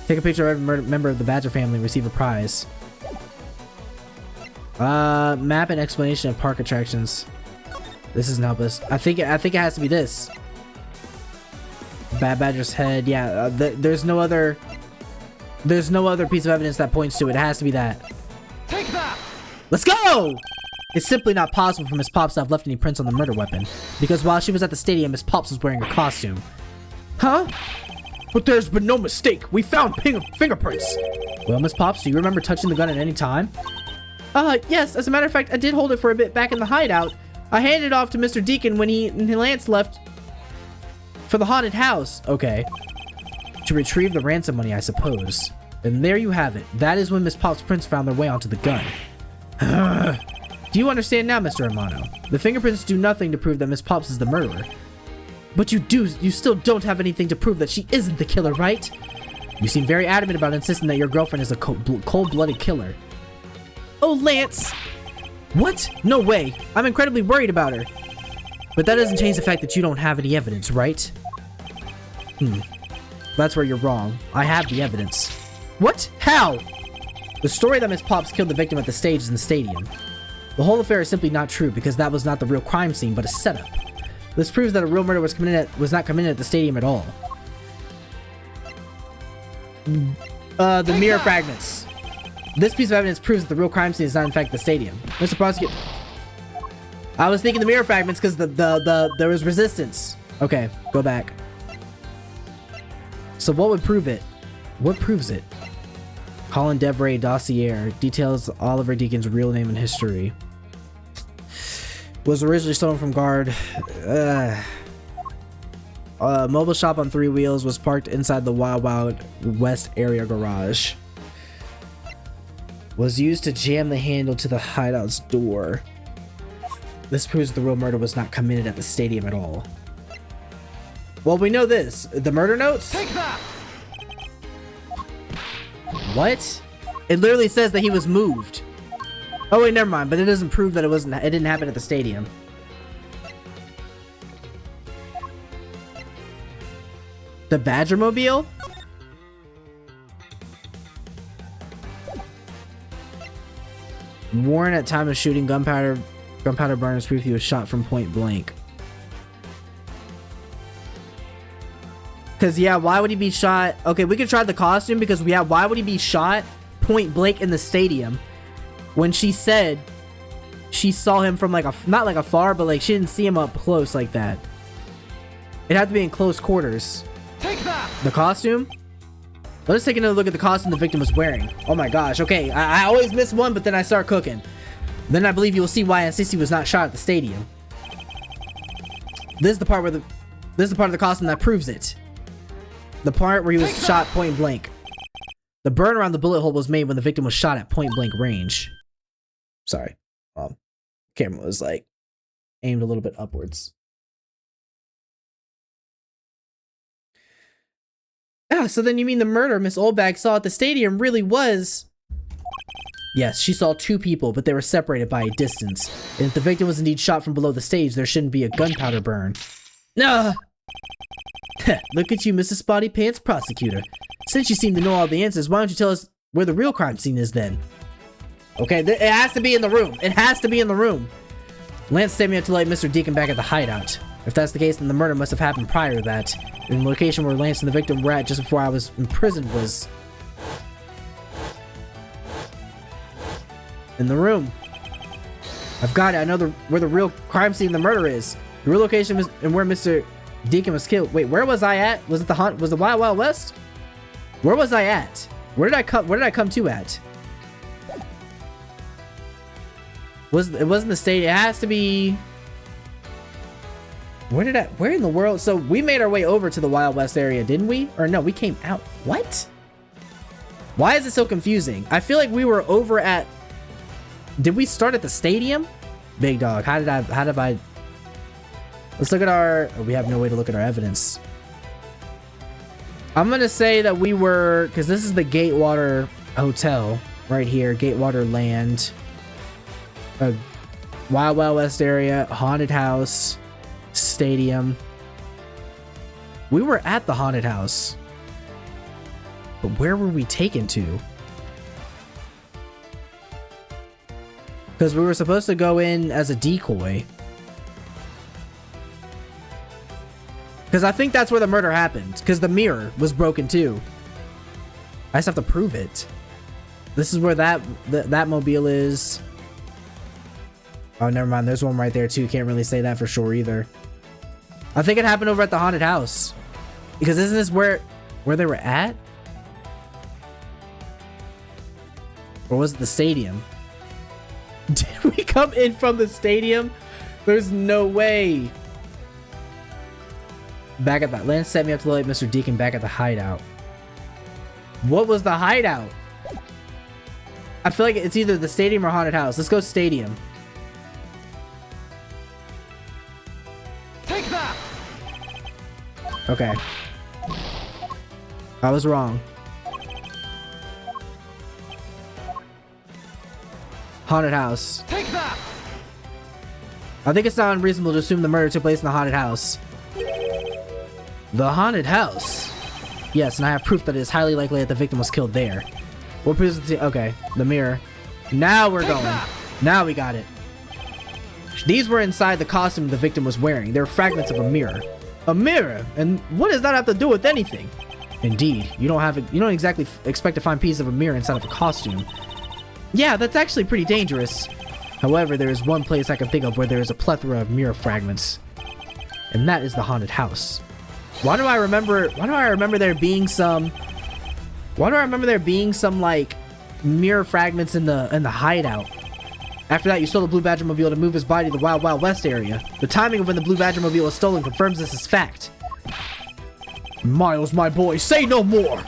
Take a picture of every member of the Badger family and receive a prize. Map and explanation of park attractions. This doesn't help us. I think it has to be this. Bad Badger's head. Yeah, there's no other piece of evidence that points to it. It has to be that. Take that! Let's go! It's simply not possible for Miss Pops to have left any prints on the murder weapon, because while she was at the stadium, Miss Pops was wearing a costume. Huh? But there's been no mistake. We found fingerprints. Well, Miss Pops, do you remember touching the gun at any time? Yes. As a matter of fact, I did hold it for a bit back in the hideout. I handed it off to Mr. Deacon when Lance left for the haunted house. Okay. To retrieve the ransom money, I suppose. And there you have it. That is when Miss Pops' prints found their way onto the gun. Do you understand now, Mr. Amano? The fingerprints do nothing to prove that Miss Pops is the murderer. But you still don't have anything to prove that she isn't the killer, right? You seem very adamant about insisting that your girlfriend is a cold-blooded killer. Oh, Lance! What? No way! I'm incredibly worried about her. But that doesn't change the fact that you don't have any evidence, right? That's where you're wrong. I have the evidence. What? How? The story that Miss Pops killed the victim at the stage is in the stadium. The whole affair is simply not true because that was not the real crime scene, but a setup. This proves that a real murder was not committed at the stadium at all. The mirror fragments. This piece of evidence proves that the real crime scene is not in fact the stadium. Mr. Prosecutor. I was thinking the mirror fragments because there was resistance. Okay, go back. So what would prove it? What proves it? Colin Devray dossier details Oliver Deacon's real name and history. Was originally stolen from guard. Mobile shop on 3 wheels was parked inside the Wild Wild West area garage. Was used to jam the handle to the hideout's door. This proves the real murder was not committed at the stadium at all. Well, we know this. The murder notes? Take that! What? It literally says that he was moved. Oh wait, never mind. But it doesn't prove that it didn't happen at the stadium. The Badgermobile? Warren at time of shooting gunpowder burners proof he was shot from point blank. Because, yeah, why would he be shot? Okay, we could try the costume because, yeah, why would he be shot point blank in the stadium when she said she saw him from like not like afar, but like she didn't see him up close like that. It had to be in close quarters. Take that! The costume? Let's take another look at the costume the victim was wearing. Oh my gosh. Okay, I always miss one, but then I start cooking. Then I believe you will see why Sissy was not shot at the stadium. This is the part of the costume that proves it. The part where he was shot point blank. The burn around the bullet hole was made when the victim was shot at point blank range. Sorry. Camera was like aimed a little bit upwards. Ah, so then you mean the murder Miss Oldbag saw at the stadium really was... Yes, she saw two people, but they were separated by a distance. And if the victim was indeed shot from below the stage, there shouldn't be a gunpowder burn. No! Look at you, Mrs. Spotty Pants Prosecutor. Since you seem to know all the answers, why don't you tell us where the real crime scene is then? Okay, it has to be in the room. It has to be in the room. Lance sent me up to light Mr. Deacon back at the hideout. If that's the case, then the murder must have happened prior to that. And the location where Lance and the victim were at just before I was imprisoned was... in the room. I've got it. I know where the real crime scene of the murder is. The real location was and where Mr. Deacon was killed. Wait, where was I at? Was it was the Wild Wild West? Where was I at? Where did I come to at? It wasn't the state. It has to be... where in the world? So we made our way over to the Wild West area, didn't we? Or no, we came out. What? Why is it so confusing? I feel like we were over at... Did we start at the stadium? Big dog. How did I... Let's look at our... Oh, we have no way to look at our evidence. I'm gonna say that we were... Because this is the Gatewater Hotel. Right here. Gatewater Land. Wild Wild West area. Haunted house. Stadium. We were at the haunted house. But where were we taken to? Because we were supposed to go in as a decoy. Because I think that's where the murder happened. Because the mirror was broken too. I just have to prove it. This is where that mobile is. Oh, never mind. There's one right there too. Can't really say that for sure either. I think it happened over at the haunted house. Because isn't this where they were at? Or was it the stadium? Did we come in from the stadium? There's no way. Back at that. Lance set me up to light Mr. Deacon back at the hideout. What was the hideout? I feel like it's either the stadium or haunted house. Let's go stadium. Take that! Okay. I was wrong. Haunted house. Take that! I think it's not unreasonable to assume the murder took place in the haunted house. The haunted house? Yes, and I have proof that it is highly likely that the victim was killed there. What proves it? Okay, the mirror. Now we're going. Now we got it. These were inside the costume the victim was wearing. They were fragments of a mirror. A mirror? And what does that have to do with anything? Indeed, you don't exactly expect to find pieces of a mirror inside of a costume. Yeah, that's actually pretty dangerous. However, there is one place I can think of where there is a plethora of mirror fragments. And that is the haunted house. Why do I remember there being some like mirror fragments in the hideout? After that, you stole the Blue Badger Mobile to move his body to the Wild Wild West area. The timing of when the Blue Badger Mobile was stolen confirms this as fact. Miles, my boy, say no more!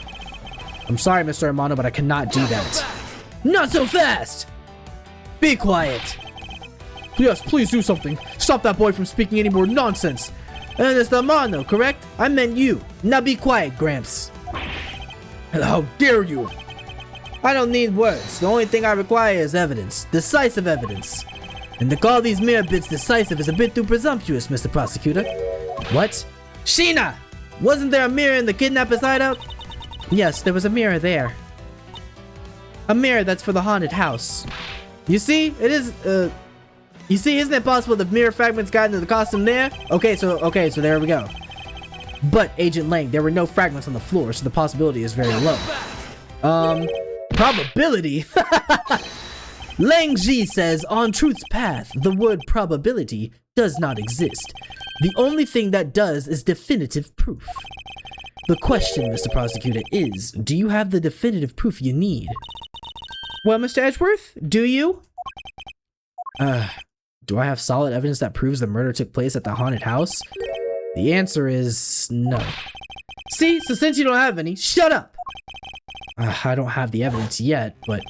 I'm sorry, Mr. Hermano, but I cannot do that. Not so fast! Be quiet! Yes, please do something. Stop that boy from speaking any more nonsense. And it's the Hermano, correct? I meant you. Now be quiet, Gramps. How dare you! I don't need words. The only thing I require is evidence. Decisive evidence. And to call these mirror bits decisive is a bit too presumptuous, Mr. Prosecutor. What? Sheena! Wasn't there a mirror in the kidnapper's hideout? Yes, there was a mirror there. A mirror that's for the haunted house. You see, it is, you see, isn't it possible the mirror fragments got into the costume there? Okay, so there we go. But, Agent Lang, there were no fragments on the floor, so the possibility is very low. Probability? Lang Ji says, on truth's path, the word probability does not exist. The only thing that does is definitive proof. The question, Mr. Prosecutor, is, do you have the definitive proof you need? Well, Mr. Edgeworth, do you? Do I have solid evidence that proves the murder took place at the haunted house? The answer is no. See, so since you don't have any, shut up! I don't have the evidence yet, but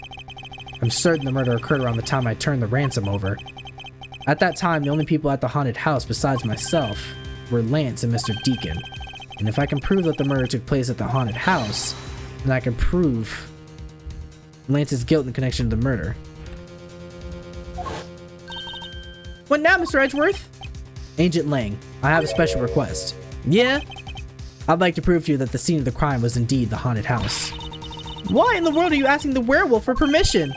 I'm certain the murder occurred around the time I turned the ransom over. At that time, the only people at the haunted house besides myself were Lance and Mr. Deacon. And if I can prove that the murder took place at the haunted house, then I can prove Lance's guilt in connection to the murder. What now, Mr. Edgeworth? Agent Lang, I have a special request. Yeah? I'd like to prove to you that the scene of the crime was indeed the haunted house. Why in the world are you asking the werewolf for permission?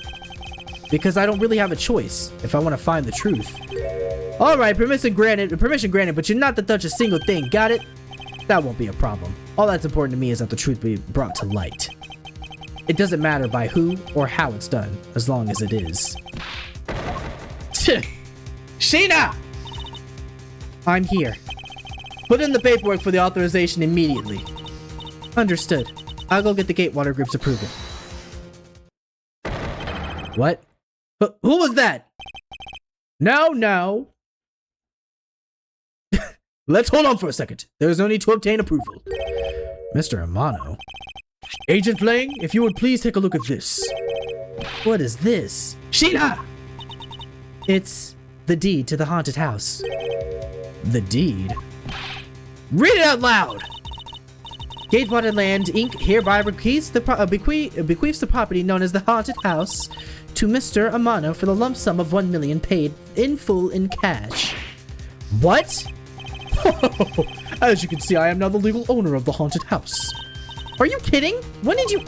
Because I don't really have a choice if I want to find the truth. Alright, permission granted, but you're not to touch a single thing, got it? That won't be a problem. All that's important to me is that the truth be brought to light. It doesn't matter by who or how it's done, as long as it is. Sheena! I'm here. Put in the paperwork for the authorization immediately. Understood. I'll go get the Gatewater Group's approval. What? Who was that? No. Let's hold on for a second. There's no need to obtain approval. Mr. Amano. Agent Lang, if you would please take a look at this. What is this? Sheena! It's the deed to the haunted house. The deed? Read it out loud! Gatewater Land, Inc. hereby bequeaths the property known as the Haunted House to Mr. Amano for the lump sum of 1 million paid in full in cash. What? As you can see, I am now the legal owner of the haunted house. Are you kidding? When did you...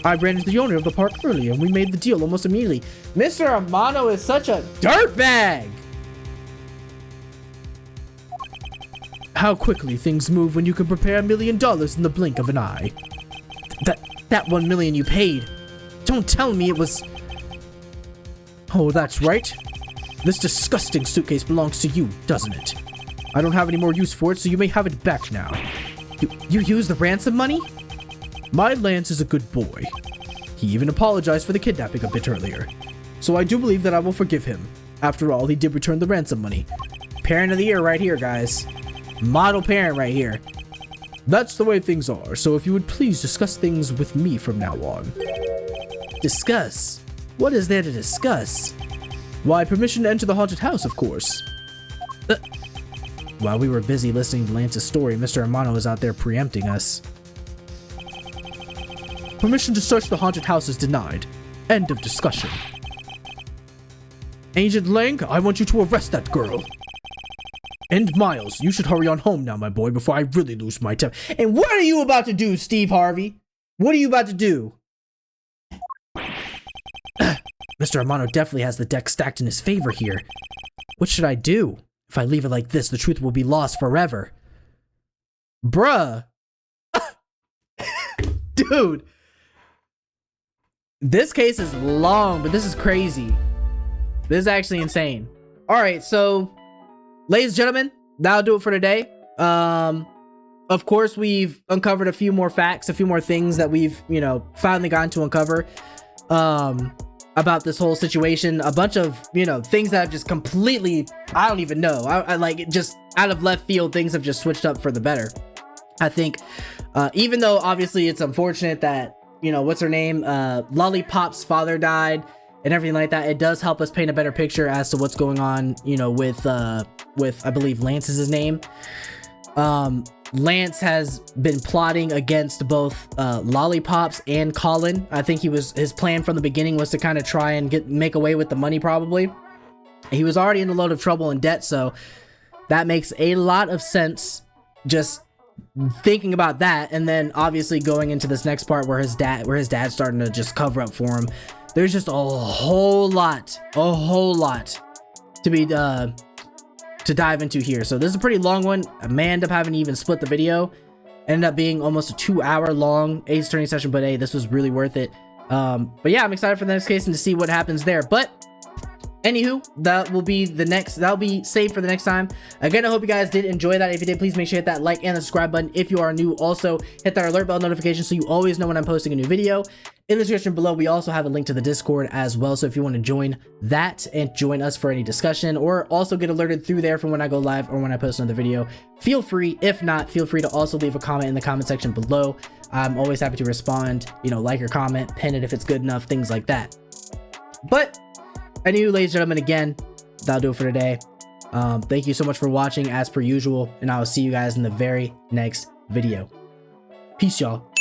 I ran into the owner of the park earlier and we made the deal almost immediately. Mr. Amano is such a dirtbag! How quickly things move when you can prepare $1 million in the blink of an eye. That 1 million you paid. Don't tell me it was... Oh, that's right. This disgusting suitcase belongs to you, doesn't it? I don't have any more use for it, so you may have it back now. You used the ransom money? My Lance is a good boy. He even apologized for the kidnapping a bit earlier. So I do believe that I will forgive him. After all, he did return the ransom money. Parent of the year right here, guys. Model parent right here. That's the way things are, so if you would please discuss things with me from now on. Discuss? What is there to discuss? Why, permission to enter the haunted house, of course. While we were busy listening to Lance's story, Mr. Amano is out there preempting us. Permission to search the haunted house is denied. End of discussion. Agent Lang, I want you to arrest that girl. And Miles, you should hurry on home now, my boy, before I really lose my temper. And what are you about to do, Steve Harvey? What are you about to do? Mr. Amano definitely has the deck stacked in his favor here. What should I do? If I leave it like this, the truth will be lost forever. Bruh. Dude. This case is long, but this is crazy. This is actually insane. Alright, so... ladies and gentlemen, that'll do it for today. Of course, we've uncovered a few more facts, a few more things that we've, finally gotten to uncover about this whole situation. A bunch of, things that have just completely, I don't even know. I like it, just out of left field, things have just switched up for the better. I think, even though obviously it's unfortunate that, what's her name? Lollipop's father died and everything like that, it does help us paint a better picture as to what's going on, with I believe Lance is his name. Lance has been plotting against both Lollipops and Colin. I think his plan from the beginning was to kind of try and make away with the money. Probably he was already in a load of trouble and debt, so that makes a lot of sense just thinking about that. And then obviously going into this next part where his dad's starting to just cover up for him. There's just a whole lot to be to dive into here. So this is a pretty long one. I may end up having to even split the video. Ended up being almost a 2-hour long Ace Attorney session, but hey, this was really worth it. But yeah, I'm excited for the next case and to see what happens there. But anywho, that'll be saved for the next time. Again, I hope you guys did enjoy that. If you did, please make sure you hit that like and the subscribe button. If you are new, also hit that alert bell notification so you always know when I'm posting a new video. In the description below, we also have a link to the Discord as well. So if you want to join that and join us for any discussion, or also get alerted through there from when I go live or when I post another video, feel free. If not, feel free to also leave a comment in the comment section below. I'm always happy to respond, you know, like your comment, pin it if it's good enough, things like that. But anyway, ladies and gentlemen, again, that'll do it for today. Thank you so much for watching as per usual, and I will see you guys in the very next video. Peace, y'all.